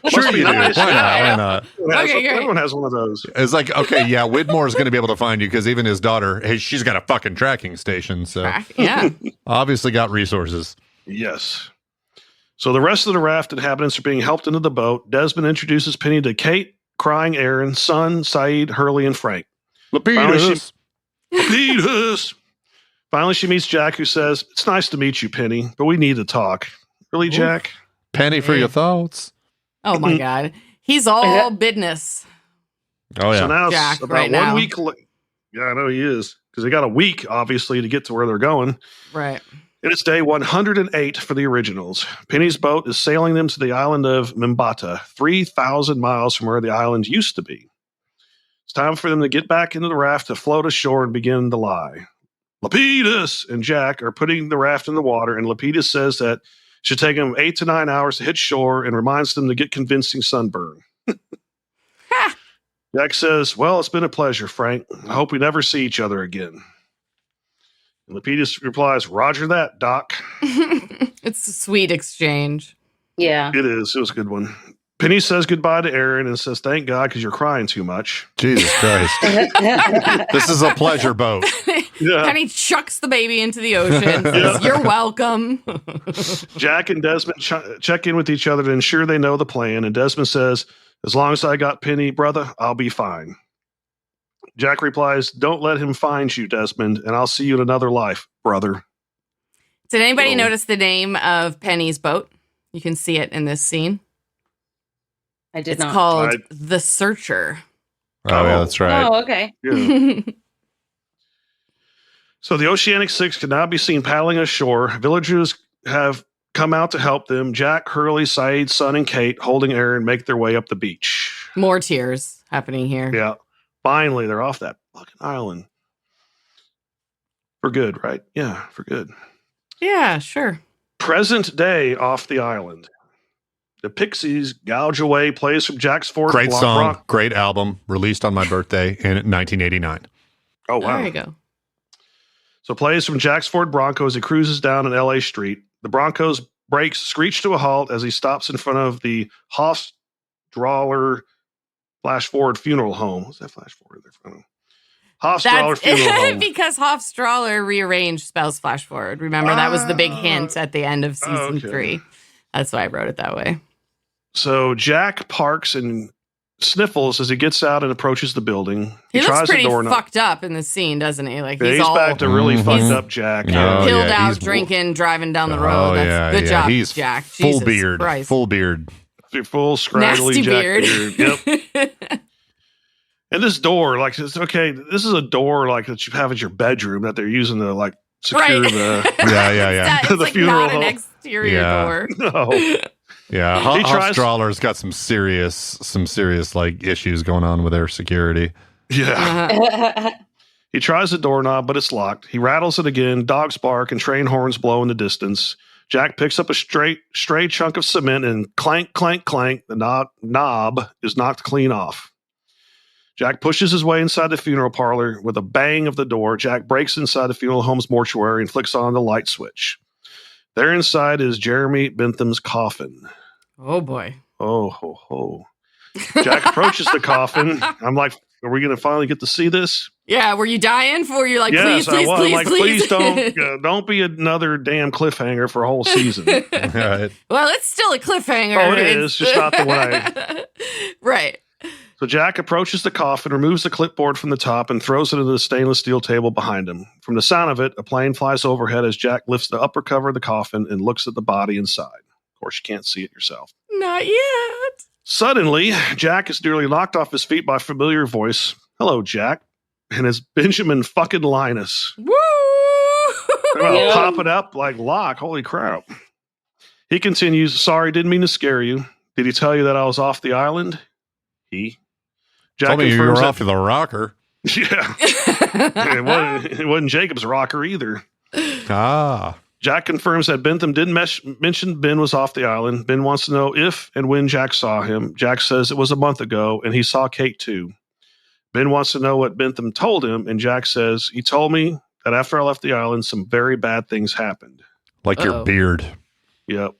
sure you do. Nice. Why not? Everyone has one of those. It's like, okay, yeah, Widmore is going to be able to find you because even his daughter, she's got a fucking tracking station. So yeah, obviously got resources. Yes. So the rest of the raft inhabitants are being helped into the boat. Desmond introduces Penny to Kate, crying Aaron, Son, Saeed, Hurley, and Frank. Lapidus. Finally, she meets Jack, who says, it's nice to meet you, Penny, but we need to talk. Really, Jack? Penny for your thoughts. Oh, my God. He's all business. Oh, yeah. So now Jack, it's about 1 week. Yeah, I know he is. Because they got a week, obviously, to get to where they're going. Right. And it's day 108 for the originals. Penny's boat is sailing them to the island of Mimbata, 3,000 miles from where the island used to be. It's time for them to get back into the raft to float ashore and begin to lie. Lapidus and Jack are putting the raft in the water, and Lapidus says that it should take them 8 to 9 hours to hit shore and reminds them to get convincing sunburn. Jack says, well, it's been a pleasure, Frank. I hope we never see each other again. And Lapidus replies, Roger that, Doc. It's a sweet exchange. Yeah. It is. It was a good one. Penny says goodbye to Aaron and says, thank God, because you're crying too much. Jesus Christ. This is a pleasure boat. Yeah. And he chucks the baby into the ocean and says, you're welcome. Jack and Desmond check in with each other to ensure they know the plan. And Desmond says, as long as I got Penny, brother, I'll be fine. Jack replies, "Don't let him find you, Desmond, and I'll see you in another life, brother." Did anybody notice the name of Penny's boat? You can see it in this scene. I did not. It's called The Searcher. Oh, yeah, that's right. Oh, okay. Yeah. So the Oceanic 6 can now be seen paddling ashore. Villagers have come out to help them. Jack, Hurley, Saeed, Son, and Kate, holding Aaron, make their way up the beach. More tears happening here. Yeah. Finally, they're off that fucking island. For good, right? Yeah, for good. Yeah, sure. Present day off the island. The Pixies, Gouge Away, plays from Jack's Ford. Great song, great album, released on my birthday in 1989. Oh, wow. There you go. So plays from Jack's Ford Bronco as he cruises down an LA street. The Bronco's brakes screech to a halt as he stops in front of the Hofstrahler Flash Forward Funeral Home. What's that Flash Forward there from? Hofstrahler Funeral Home. Because Hofstrahler rearranged spells Flash Forward. Remember, that was the big hint at the end of season 3. That's why I wrote it that way. So Jack parks and sniffles as he gets out and approaches the building. He looks tries pretty the doorknob. fucked up in this scene, doesn't he? Like He's back to really fucked up Jack. Pilled out, drinking, driving down the road. That's good job, he's Jack. Full Jesus beard. Christ. Full beard. Full scraggly Nasty Jack beard. Yep. And this door, like, it's okay. This is a door like that you have at your bedroom that they're using to like secure the It's the like funeral not home. an exterior door. No. Yeah, Hofstrahler's got some serious like issues going on with their security. Yeah. He tries the doorknob, but it's locked. He rattles it again. Dogs bark and train horns blow in the distance. Jack picks up a stray chunk of cement and clank, clank, clank. The knob is knocked clean off. Jack pushes his way inside the funeral parlor. With a bang of the door, Jack breaks inside the funeral home's mortuary and flicks on the light switch. There inside is Jeremy Bentham's coffin. Oh, boy. Oh, ho, ho. Jack approaches the coffin. I'm like, are we going to finally get to see this? Yeah, were you dying for? You're like, yes, please, I was. please, I'm like, please. don't be another damn cliffhanger for a whole season. Right. Well, it's still a cliffhanger. Oh, it is. Just not the way. Right. So Jack approaches the coffin, removes the clipboard from the top, and throws it into the stainless steel table behind him. From the sound of it, a plane flies overhead as Jack lifts the upper cover of the coffin and looks at the body inside. Of course, you can't see it yourself. Not yet. Suddenly, Jack is nearly knocked off his feet by a familiar voice. "Hello, Jack." And it's Benjamin fucking Linus. Woo! Popping up like Locke. Holy crap. He continues, "Sorry, didn't mean to scare you. Did he tell you that I was off the island?" Jack Told me you were confirms off to the rocker. Yeah. It wasn't Jacob's rocker either. Ah. Jack confirms that Bentham didn't mention Ben was off the island. Ben wants to know if and when Jack saw him. Jack says it was a month ago, and he saw Kate too. Ben wants to know what Bentham told him, and Jack says, he told me that after I left the island, some very bad things happened. Like your beard. Yep.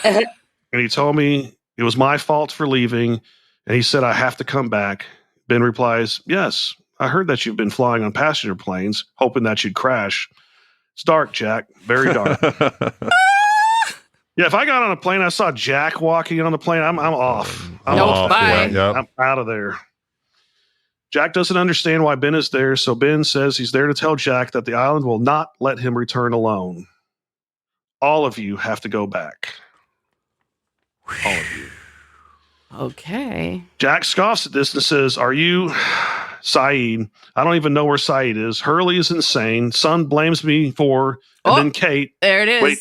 And he told me it was my fault for leaving, and he said I have to come back. Ben replies, "Yes, I heard that you've been flying on passenger planes, hoping that you'd crash. It's dark, Jack. Very dark." Yeah, if I got on a plane, I saw Jack walking on the plane, I'm off. I'm off. Bye. Yep. I'm out of there. Jack doesn't understand why Ben is there, so Ben says he's there to tell Jack that the island will not let him return alone. All of you have to go back. All of you. Okay. Jack scoffs at this and says, "Are you Saeed? I don't even know where Saeed is. Hurley is insane. Son blames me for," and then Kate. There it is. Wait.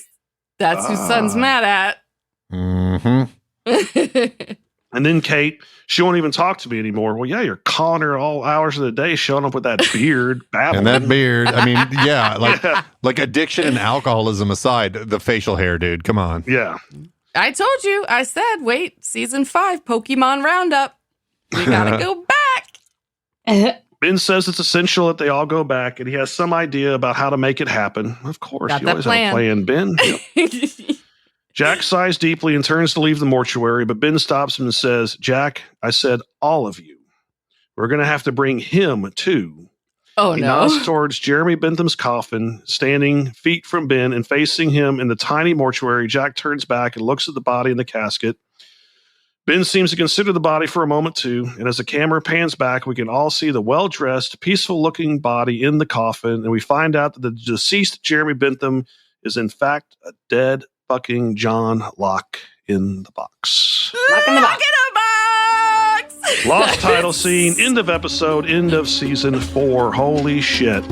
That's who Son's mad at. Mm-hmm. And then Kate, "She won't even talk to me anymore." Well, yeah, you're calling her all hours of the day, showing up with that beard, babbling. And that beard. I mean, yeah, like addiction and alcoholism aside, the facial hair, dude. Come on. Yeah. I told you. I said, wait, season 5, Pokemon Roundup. We gotta go back. Ben says it's essential that they all go back, and he has some idea about how to make it happen. Of course, Got you that always have a plan, Ben. Yep. Jack sighs deeply and turns to leave the mortuary, but Ben stops him and says, "Jack, I said all of you. We're going to have to bring him too." Oh, He no. nods towards Jeremy Bentham's coffin, standing feet from Ben and facing him in the tiny mortuary. Jack turns back and looks at the body in the casket. Ben seems to consider the body for a moment, too, and as the camera pans back, we can all see the well-dressed, peaceful-looking body in the coffin, and we find out that the deceased Jeremy Bentham is, in fact, a dead fucking John Locke in the box. Lock in the box. Lost title scene, end of episode, end of season 4. Holy shit.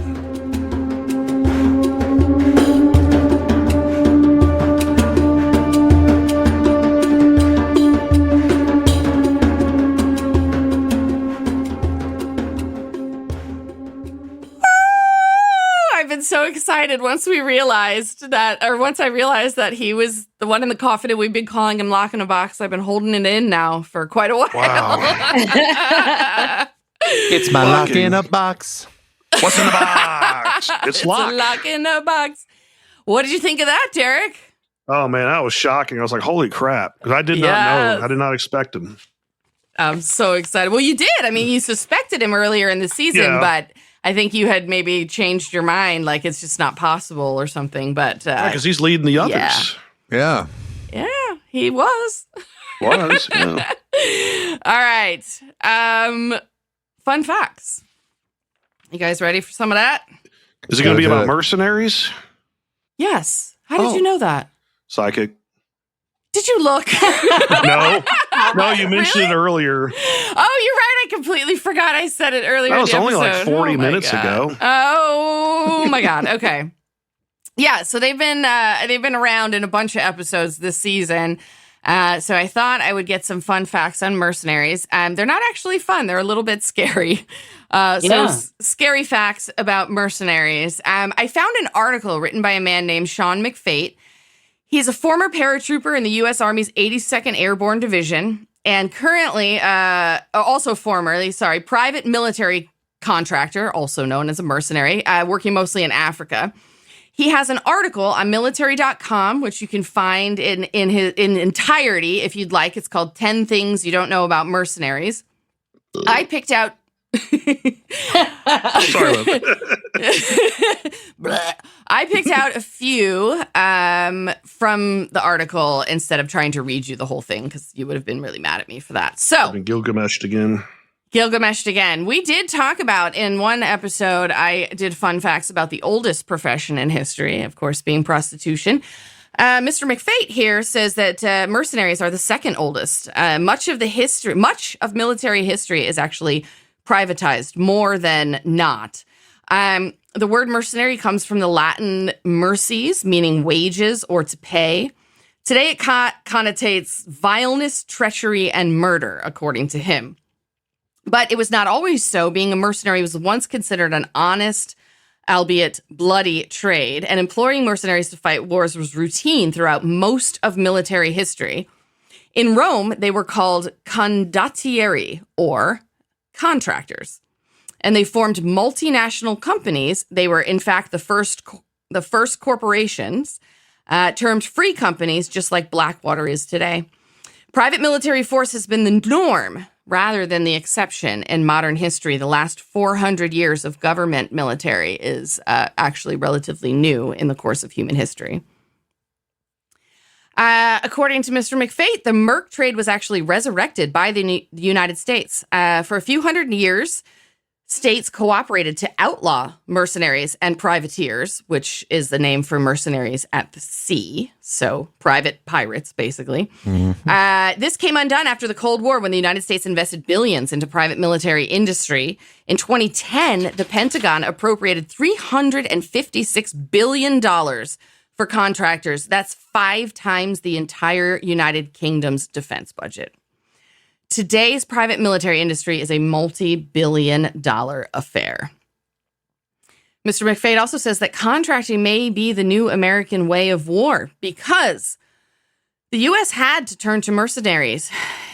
So excited once I realized that he was the one in the coffin, and we've been calling him Lock in a Box. I've been holding it in now for quite a while. Wow. It's my lock in a box. What's in the box? It's Locke. A lock in a box. What did you think of that, Derek? Oh, man, that was shocking. I was like, holy crap. Because I did not know. I did not expect him. I'm so excited. Well, you did. I mean, you suspected him earlier in the season, but I think you had maybe changed your mind, like it's just not possible or something. But because he's leading the others. Yeah, he was. Yeah. All right. Fun facts. You guys ready for some of that? Is it going to be about mercenaries? Yes. How did you know that? Psychic. Did you look? No, you mentioned it earlier. Oh, you're right. I completely forgot I said it earlier. That was only like 40 minutes ago. Oh my God. Okay. Yeah. So they've been around in a bunch of episodes this season. So I thought I would get some fun facts on mercenaries. They're not actually fun. They're a little bit scary. Scary facts about mercenaries. I found an article written by a man named Sean McFate. He's a former paratrooper in the U.S. Army's 82nd Airborne Division and currently, private military contractor, also known as a mercenary, working mostly in Africa. He has an article on military.com, which you can find in entirety if you'd like. It's called 10 Things You Don't Know About Mercenaries. I picked out... Sorry about that. I picked out a few from the article instead of trying to read you the whole thing because you would have been really mad at me for that. So, Gilgameshed again. We did talk about in one episode, I did fun facts about the oldest profession in history, of course, being prostitution. Mr. McFate here says that mercenaries are the second oldest. Much of military history is actually privatized more than not. The word mercenary comes from the Latin mercies, meaning wages or to pay. Today, it connotates vileness, treachery, and murder, according to him. But it was not always so. Being a mercenary was once considered an honest, albeit bloody trade, and employing mercenaries to fight wars was routine throughout most of military history. In Rome, they were called condottieri, or contractors. And they formed multinational companies. They were, in fact, the first corporations, termed free companies, just like Blackwater is today. Private military force has been the norm rather than the exception in modern history. The last 400 years of government military is actually relatively new in the course of human history. According to Mr. McFate, the merc trade was actually resurrected by the United States. For a few hundred years, states cooperated to outlaw mercenaries and privateers, which is the name for mercenaries at the sea. So private pirates, basically. Mm-hmm. This came undone after the Cold War when the United States invested billions into private military industry. In 2010, the Pentagon appropriated $356 billion for contractors. That's 5 times the entire United Kingdom's defense budget. Today's private military industry is a multi-billion-dollar affair. Mr. McFate also says that contracting may be the new American way of war because the U.S. had to turn to mercenaries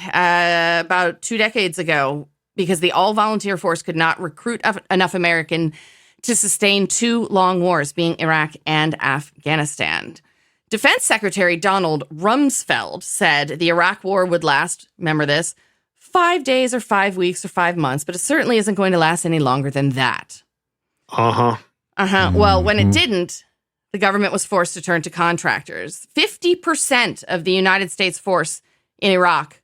about 2 decades ago because the all-volunteer force could not recruit enough American to sustain 2 long wars, being Iraq and Afghanistan. Defense Secretary Donald Rumsfeld said the Iraq War would last, remember this, 5 days or 5 weeks or 5 months, but it certainly isn't going to last any longer than that. Well, when it didn't, the government was forced to turn to contractors. 50% of the United States force in Iraq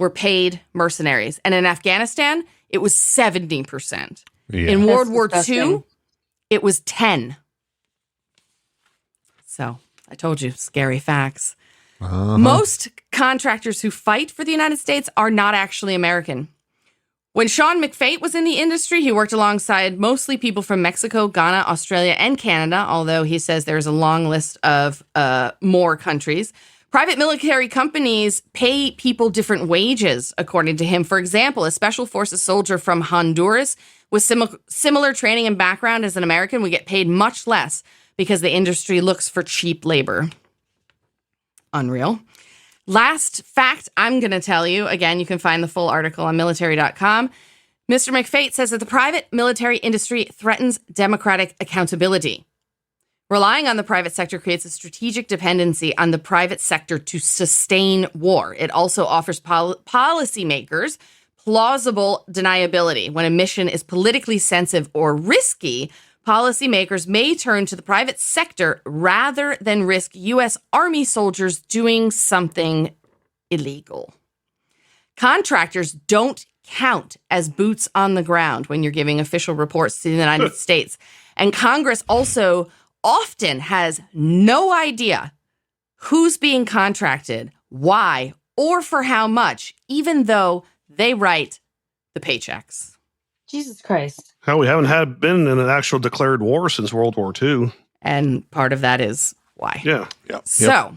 were paid mercenaries. And in Afghanistan, it was 70%. Yeah. In World War disgusting. II, it was 10. So I told you, scary facts. Most contractors who fight for the United States are not actually American. When Sean McFate was in the industry, he worked alongside mostly people from Mexico, Ghana, Australia, and Canada, although he says there's a long list of more countries. Private military companies pay people different wages, according to him. For example, a special forces soldier from Honduras with similar training and background as an American would get paid much less because the industry looks for cheap labor. Unreal. Last fact I'm going to tell you, again, you can find the full article on military.com. Mr. McFate says that the private military industry threatens democratic accountability. Relying on the private sector creates a strategic dependency on the private sector to sustain war. It also offers policymakers plausible deniability. When a mission is politically sensitive or risky, policymakers may turn to the private sector rather than risk U.S. Army soldiers doing something illegal. Contractors don't count as boots on the ground when you're giving official reports to the United States. And Congress also often has no idea who's being contracted, why, or for how much, even though they write the paychecks. Jesus Christ. Hell, we haven't been in an actual declared war since World War II. And part of that is why. Yeah. So,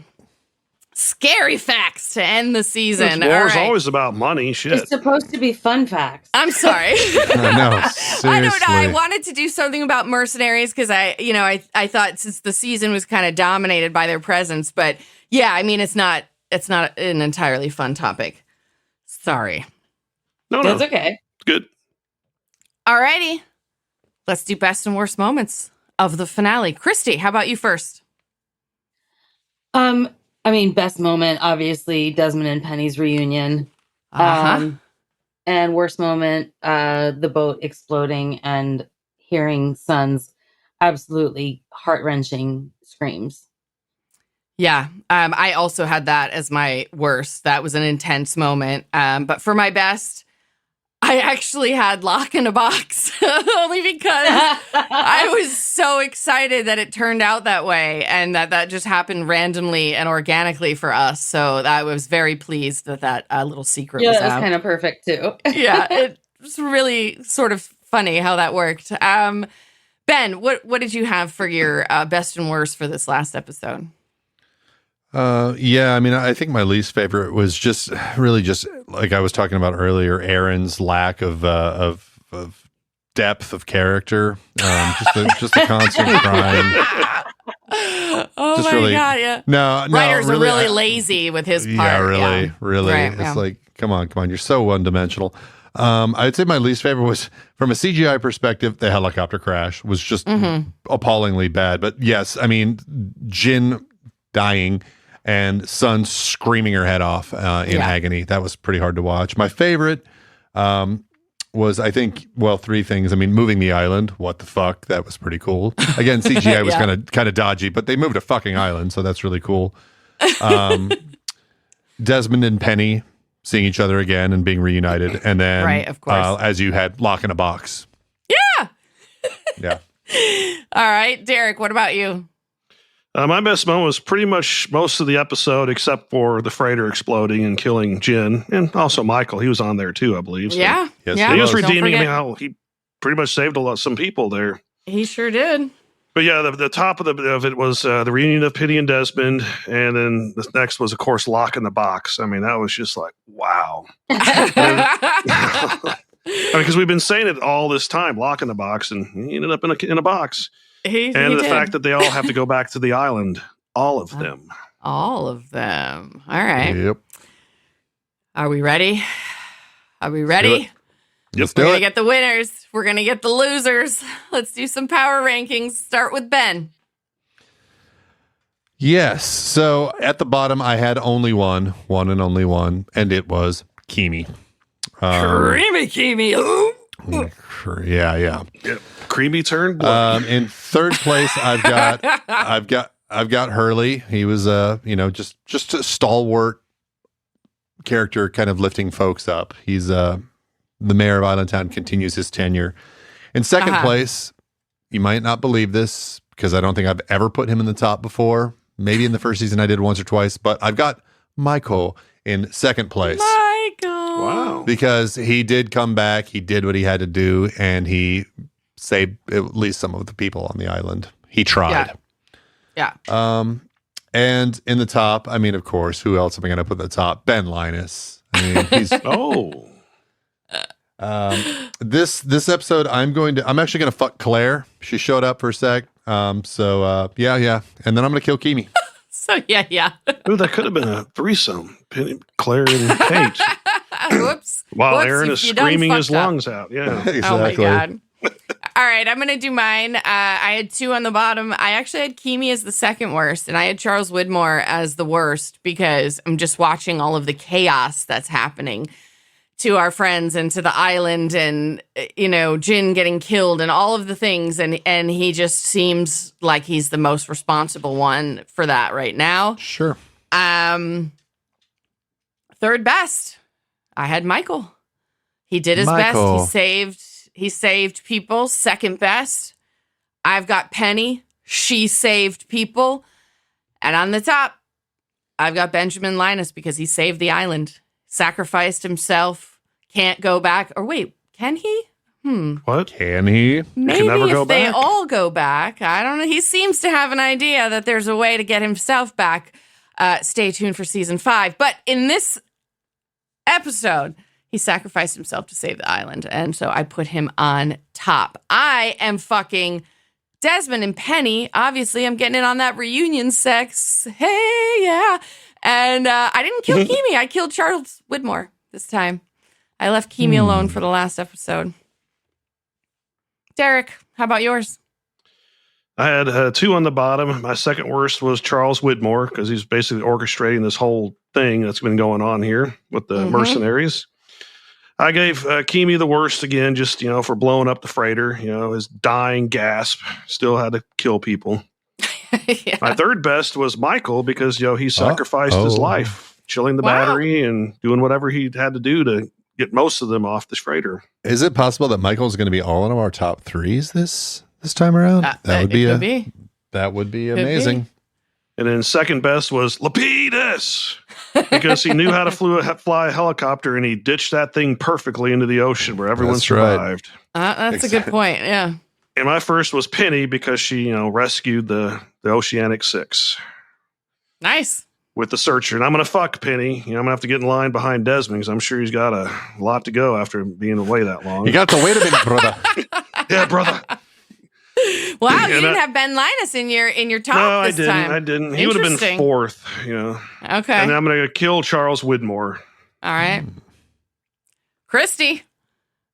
scary facts to end the season. War is always about money. Shit. It's supposed to be fun facts. I'm sorry. No, seriously. I don't know. I wanted to do something about mercenaries because I thought since the season was kind of dominated by their presence, but yeah, I mean it's not an entirely fun topic. Sorry. No, That's okay. It's good. Alrighty. Let's do best and worst moments of the finale. Christy, how about you first? I mean, best moment, obviously, Desmond and Penny's reunion. And worst moment, the boat exploding and hearing Son's absolutely heart-wrenching screams. Yeah, I also had that as my worst. That was an intense moment. But for my best, I actually had Lock in a Box, only because I was so excited that it turned out that way and that just happened randomly and organically for us. So I was very pleased that little secret was out. Yeah, that was kind of perfect, too. Yeah, it was really sort of funny how that worked. Ben, what did you have for your best and worst for this last episode? Yeah, I mean, I think my least favorite was just like I was talking about earlier, Aaron's lack of depth of character, just the constant crying. Oh just my really, God, yeah. No, writers really, are really lazy with his part. Yeah, really. Right, it's yeah. like, come on, you're so one-dimensional. I'd say my least favorite was, from a CGI perspective, the helicopter crash was just appallingly bad. But yes, I mean, Jin dying and Sun screaming her head off in agony. That was pretty hard to watch. My favorite was, I think, three things. I mean, moving the island. What the fuck? That was pretty cool. Again, CGI was kind of dodgy, but they moved a fucking island, so that's really cool. Desmond and Penny seeing each other again and being reunited, and then, right, of course, as you had, Lock in a Box. Yeah. Yeah. All right, Derek. What about you? My best moment was pretty much most of the episode, except for the freighter exploding and killing Jin, and also Michael. He was on there too, I believe. So. Yeah, yes, yeah. He was Don't redeeming forget. how he pretty much saved some people there. He sure did. But yeah, the top of it was the reunion of Penny and Desmond, and then the next was, of course, Lock in the Box. I mean, that was just like, wow. Because we've been saying it all this time, Lock in the Box, and he ended up in a box. He And the did. fact that they all have to go back to the island, all of them. All of them. All right. Yep. Are we ready? Are we ready? Let's We're do going to it. get the winners. We're going to get the losers. Let's do some power rankings. Start with Ben. Yes. So at the bottom, I had only one and only one, and it was Kimi. Creamy Kimi. Yeah. Yep. Creamy turned blood. In third place, I've got Hurley. He was just a stalwart character kind of lifting folks up. He's the mayor of Islandtown, continues his tenure. In second place, you might not believe this because I don't think I've ever put him in the top before. Maybe in the first season I did once or twice, but I've got Michael in second place. Michael. Wow. Because he did come back, he did what he had to do, and he saved at least some of the people on the island. He tried. Yeah. And in the top, I mean, of course, who else am I going to put in the top? Ben Linus. I mean, he's this episode. I'm actually going to fuck Claire. She showed up for a sec. Yeah. And then I'm going to kill Kimi. So yeah. Ooh, that could have been a threesome. Claire and Kate. Whoops. While Whoops, Aaron is screaming his lungs out. Yeah. Exactly. Oh my God. All right, I'm going to do mine. I had 2 on the bottom. I actually had Kimi as the second worst, and I had Charles Widmore as the worst because I'm just watching all of the chaos that's happening to our friends and to the island and, Jin getting killed and all of the things. And he just seems like he's the most responsible one for that right now. Sure. Third best, I had Michael. He did his best. He saved people. Second best, I've got Penny. She saved people. And on the top, I've got Benjamin Linus because he saved the island, sacrificed himself, can't go back. Or wait, can he? What? Can he? Maybe never go if they back? all go back. I don't know. He seems to have an idea that there's a way to get himself back. Stay tuned for season 5. But in this episode, he sacrificed himself to save the island. And so I put him on top. I am fucking Desmond and Penny. Obviously, I'm getting in on that reunion sex. Hey, yeah. And I didn't kill Kimi. I killed Charles Widmore this time. I left Kimi alone for the last episode. Derek, how about yours? I had 2 on the bottom. My second worst was Charles Widmore because he's basically orchestrating this whole thing that's been going on here with the mercenaries. I gave Kimi the worst again, just, for blowing up the freighter. His dying gasp, still had to kill people. Yeah. My third best was Michael because, he sacrificed his life, chilling the battery and doing whatever he had to do to get most of them off the freighter. Is it possible that Michael's going to be all in our top 3s this time around? That would be amazing. And then second best was Lapidus because he knew how to fly a helicopter and he ditched that thing perfectly into the ocean where everyone survived. That's a good point. Yeah. And my first was Penny because she, rescued the Oceanic 6. Nice. With the searcher. And I'm going to fuck Penny. I'm going to have to get in line behind Desmond because I'm sure he's got a lot to go after being away that long. You got to wait a minute, brother. Yeah, brother. Wow, you didn't have Ben Linus in your top this time. I didn't. He would have been fourth, Okay. And I'm going to kill Charles Widmore. All right. Christy,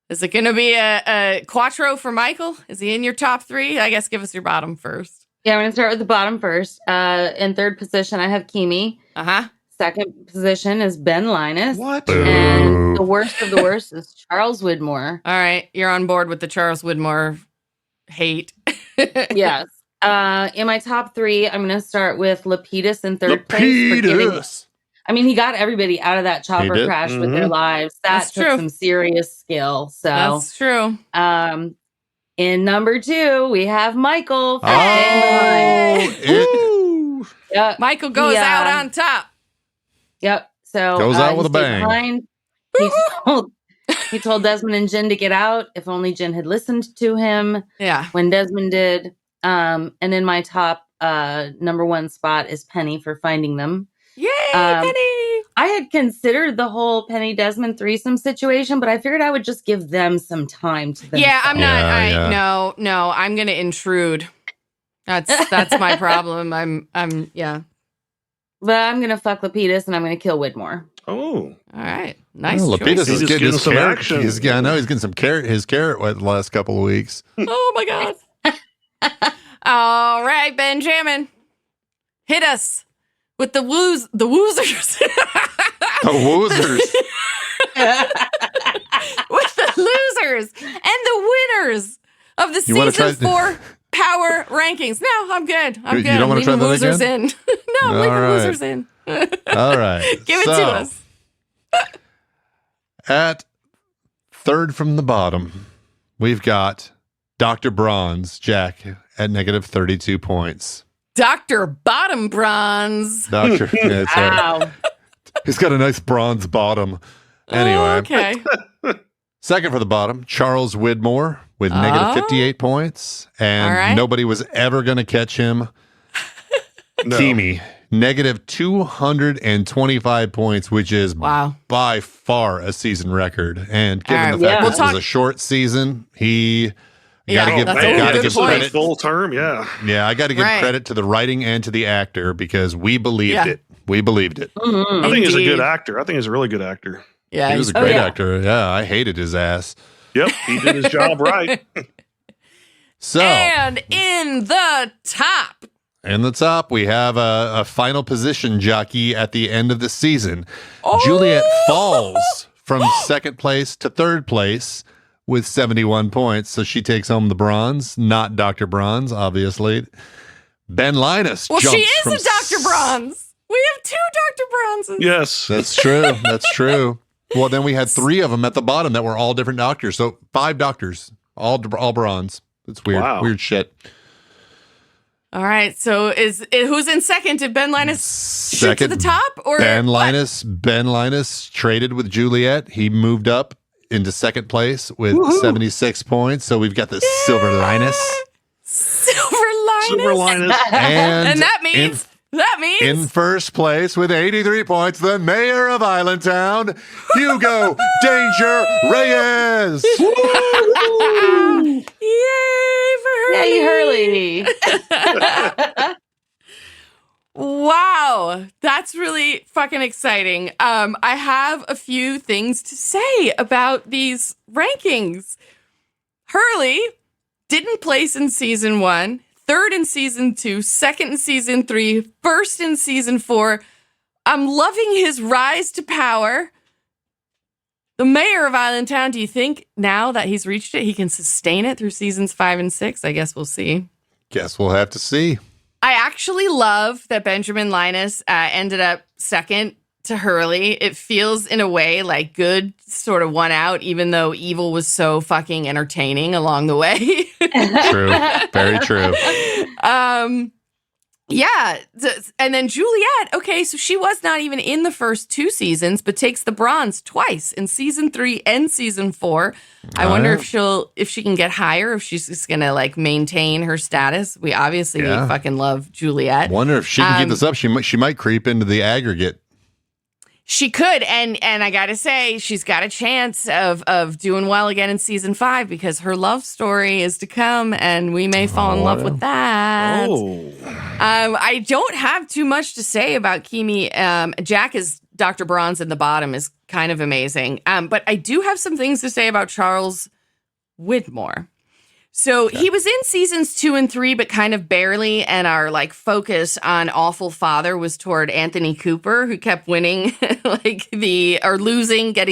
is it going to be a quattro for Michael? Is he in your top 3? I guess give us your bottom first. Yeah, I'm going to start with the bottom first. In third position, I have Kimi. Second position is Ben Linus. What? And the worst of the worst is Charles Widmore. All right. You're on board with the Charles Widmore hate. Yes. In my top 3, I'm going to start with Lapidus in third place. He got everybody out of that chopper crash with their lives. That took some serious skill. So that's true. In number 2, we have Michael. Yep. Michael goes out on top. Yep. So goes out with a bang. He told Desmond and Jin to get out. If only Jin had listened to him. Yeah. When Desmond did. And in my top number 1 spot is Penny for finding them. Yay, Penny! I had considered the whole Penny Desmond threesome situation, but I figured I would just give them some time to themselves. Yeah, I'm not. No, I'm going to intrude. That's my problem. I'm. But I'm going to fuck Lapidus and I'm going to kill Widmore. Oh. All right. Nice. Lapidus is getting some carrot. action. I know he's getting some carrot. His carrot wet the last couple of weeks. Oh my God. All right, Benjamin. Hit us with the woozers. The woozers. With the losers and the winners of the season 4 power rankings. No, I'm good. I'm good. You don't want to try that losers again? In. No, I'm leaving losers in. All right. Give it to us. At third from the bottom, we've got Dr. Bronze, Jack, at negative 32 points. Dr. Bottom Bronze. Doctor, yeah, it's Wow. he's got a nice bronze bottom. Anyway, Okay. second for the bottom, Charles Widmore with negative 58 points. And All right. nobody was ever going to catch him. No. Kimi, negative 225 points, which is Wow. by far a season record. And given All right, the fact yeah. this We'll was a short season, he Yeah, gotta give, that's Man, a gotta good give this was a point. credit. full term, yeah. Yeah, I got to give Right. credit to the writing and to the actor because we believed Yeah. it. We believed it. Mhm. I think he's a Indeed. good actor. I think he's a really good actor. Yeah. He was a he's- great yeah. actor. Yeah, I hated his ass. Yep, he did his job right. So, And in the top. in the top, we have a final position jockey at the end of the season. Oh! Juliet falls from second place to third place with 71 points. So she takes home the bronze, not Dr. Bronze, obviously. Ben Linus Well, jumps she is from a Dr. Bronze. We have 2 Dr. Bronzes. Yes. That's true. That's true. Well, then we had 3 of them at the bottom that were all different doctors. So 5 doctors, all bronze. It's weird. Wow. Weird shit. All right. So who's in second? Did Ben Linus shoot to the top? Or Ben what? Linus traded with Juliet. He moved up into second place with 76 points. So we've got the Silver Linus. Silver Linus. Silver Linus. And that means in first place with 83 points, the mayor of Islandtown, Hugo Danger Reyes. Yay for Hurley. Yay, Hurley. Wow, that's really fucking exciting. I have a few things to say about these rankings. Hurley didn't place in season 1, third in season 2, second in season 3, first in season 4. I'm loving his rise to power. The mayor of Islandtown, do you think now that he's reached it, he can sustain it through seasons 5 and 6? I guess we'll see. Guess we'll have to see. I actually love that Benjamin Linus ended up second to Hurley. It feels in a way like good sort of won out, even though evil was so fucking entertaining along the way. True. Very true. Yeah. And then Juliet, okay, so she was not even in the first 2 seasons, but takes the bronze twice in season 3 and season 4. I wonder if she can get higher, if she's just gonna like maintain her status. We obviously fucking love Juliet. Wonder if she can keep this up. She might creep into the aggregate. She could, and I gotta say, she's got a chance of doing well again in season 5 because her love story is to come, and we may fall in love with that. Oh. I don't have too much to say about Kimi. Jack is Dr. Bronze in the bottom is kind of amazing, but I do have some things to say about Charles Widmore. So he was in seasons 2 and 3, but kind of barely. And our like focus on Awful Father was toward Anthony Cooper, who kept winning getting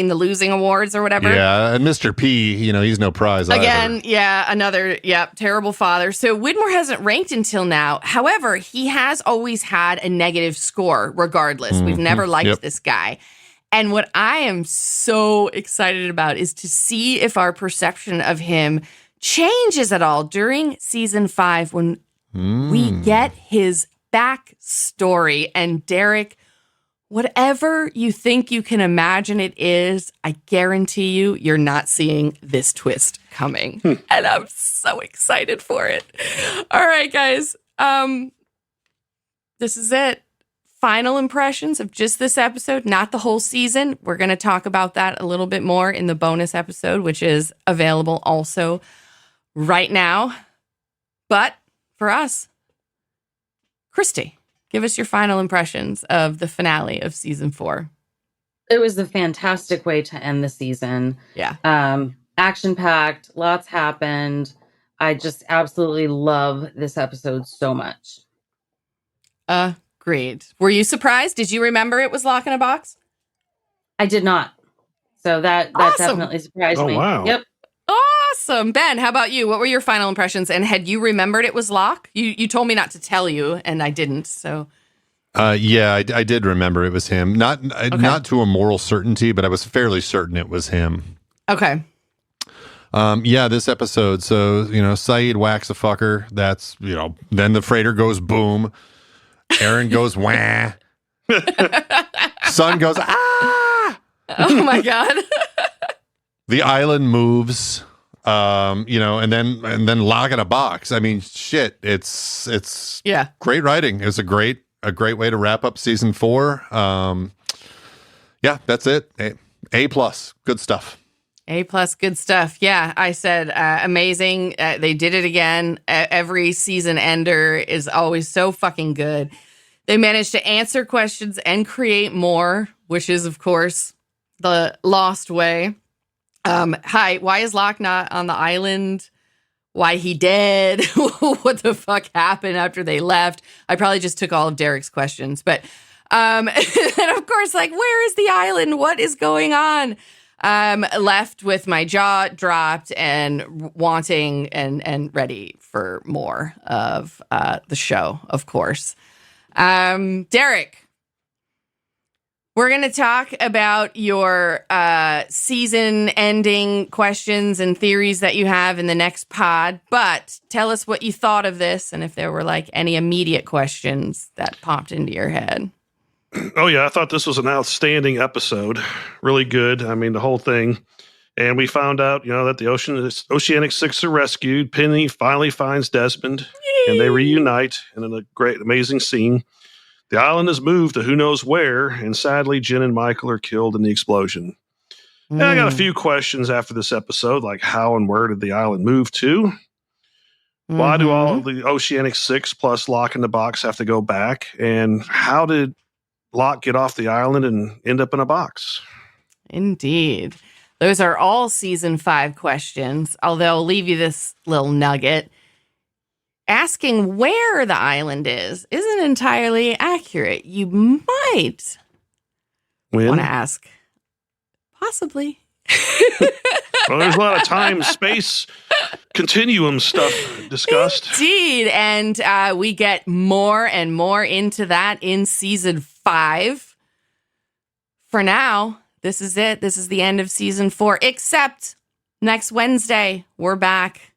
the losing awards or whatever. Yeah, and Mr. P, he's no prize Again, either. another terrible father. So Widmore hasn't ranked until now. However, he has always had a negative score regardless. We've never liked this guy. And what I am so excited about is to see if our perception of him changes at all during season 5 when we get his backstory. And Derek, whatever you think you can imagine it is, I guarantee you're not seeing this twist coming. And I'm so excited for it. All right, guys. This is it. Final impressions of just this episode, not the whole season. We're going to talk about that a little bit more in the bonus episode, which is available also right now. But for us, Christy, give us your final impressions of the finale of season 4. It was a fantastic way to end the season. Yeah. Action-packed, lots happened. I just absolutely love this episode so much. Agreed. Were you surprised? Did you remember it was Lock in a Box? I did not. So that Awesome. definitely surprised me. Wow. Yep. Awesome. Ben, how about you? What were your final impressions? And had you remembered it was Locke? You told me not to tell you, and I didn't, so. Yeah, I did remember it was him. Not to a moral certainty, but I was fairly certain it was him. Okay. Yeah, this episode. So, Saeed whacks a fucker. That's, then the freighter goes boom. Aaron goes wah. Sun goes ah. Oh my God. The island moves. And then lock in a box. I mean, shit. It's great writing. It was a great way to wrap up season 4. Yeah, that's it. A plus. Good stuff. A plus, good stuff. Yeah, I said amazing. They did it again. Every season ender is always so fucking good. They managed to answer questions and create more, which is, of course, the Lost way. Hi, why is Locke not on the island? Why he dead? What the fuck happened after they left? I probably just took all of Derek's questions. But, and of course, where is the island? What is going on? Left with my jaw dropped and wanting and ready for more of the show, of course. Derek, we're going to talk about your season ending questions and theories that you have in the next pod, but tell us what you thought of this and if there were any immediate questions that popped into your head. Oh, yeah. I thought this was an outstanding episode. Really good. I mean, the whole thing. And we found out, that the Oceanic 6 are rescued. Penny finally finds Desmond. Yay! And they reunite in a great, amazing scene. The island is moved to who knows where. And sadly, Jen and Michael are killed in the explosion. And I got a few questions after this episode, like how and where did the island move to? Why do all of the Oceanic 6 plus Locke in the box have to go back? And how did Locke get off the island and end up in a box? Indeed. Those are all season 5 questions, although I'll leave you this little nugget. Asking where the island is isn't entirely accurate. You might want to ask, possibly. Well, there's a lot of time, space, continuum stuff discussed. Indeed. And we get more and more into that in season 5. For now, this is it. This is the end of season 4, except next Wednesday, we're back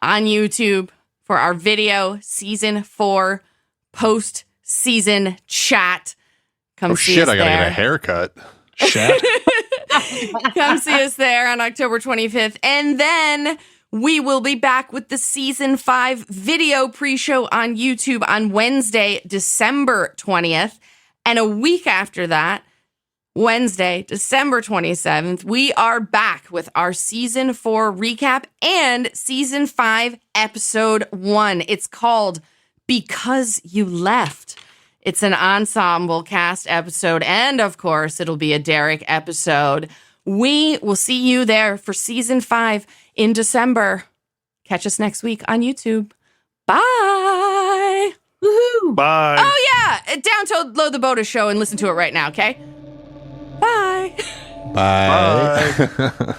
on YouTube for our video season 4 post-season chat. Come see us I gotta there. get a haircut. Chat. Come see us there on October 25th. And then we will be back with the season 5 video pre-show on YouTube on Wednesday, December 20th. And a week after that, Wednesday, December 27th, we are back with our season 4 recap and season 5 episode 1. It's called Because You Left. It's an ensemble cast episode, and of course, it'll be a Derek episode. We will see you there for season 5 in December. Catch us next week on YouTube. Bye. Woohoo. Bye. Oh, yeah. Download the Boda Show and listen to it right now, okay? Bye. Bye. Bye.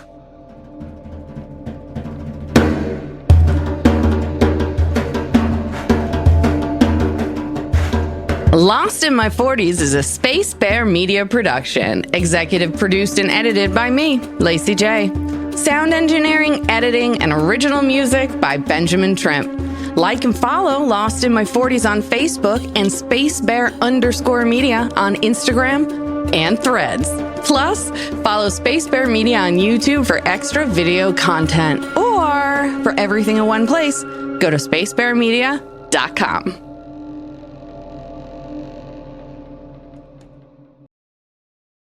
Lost in My 40s is a Space Bear Media production. Executive produced and edited by me, Lacey J. Sound engineering, editing, and original music by Benjamin Trimp. Like and follow Lost in My 40s on Facebook and SpaceBear_Media on Instagram and Threads. Plus, follow Space Bear Media on YouTube for extra video content. Or for everything in one place, go to spacebearmedia.com.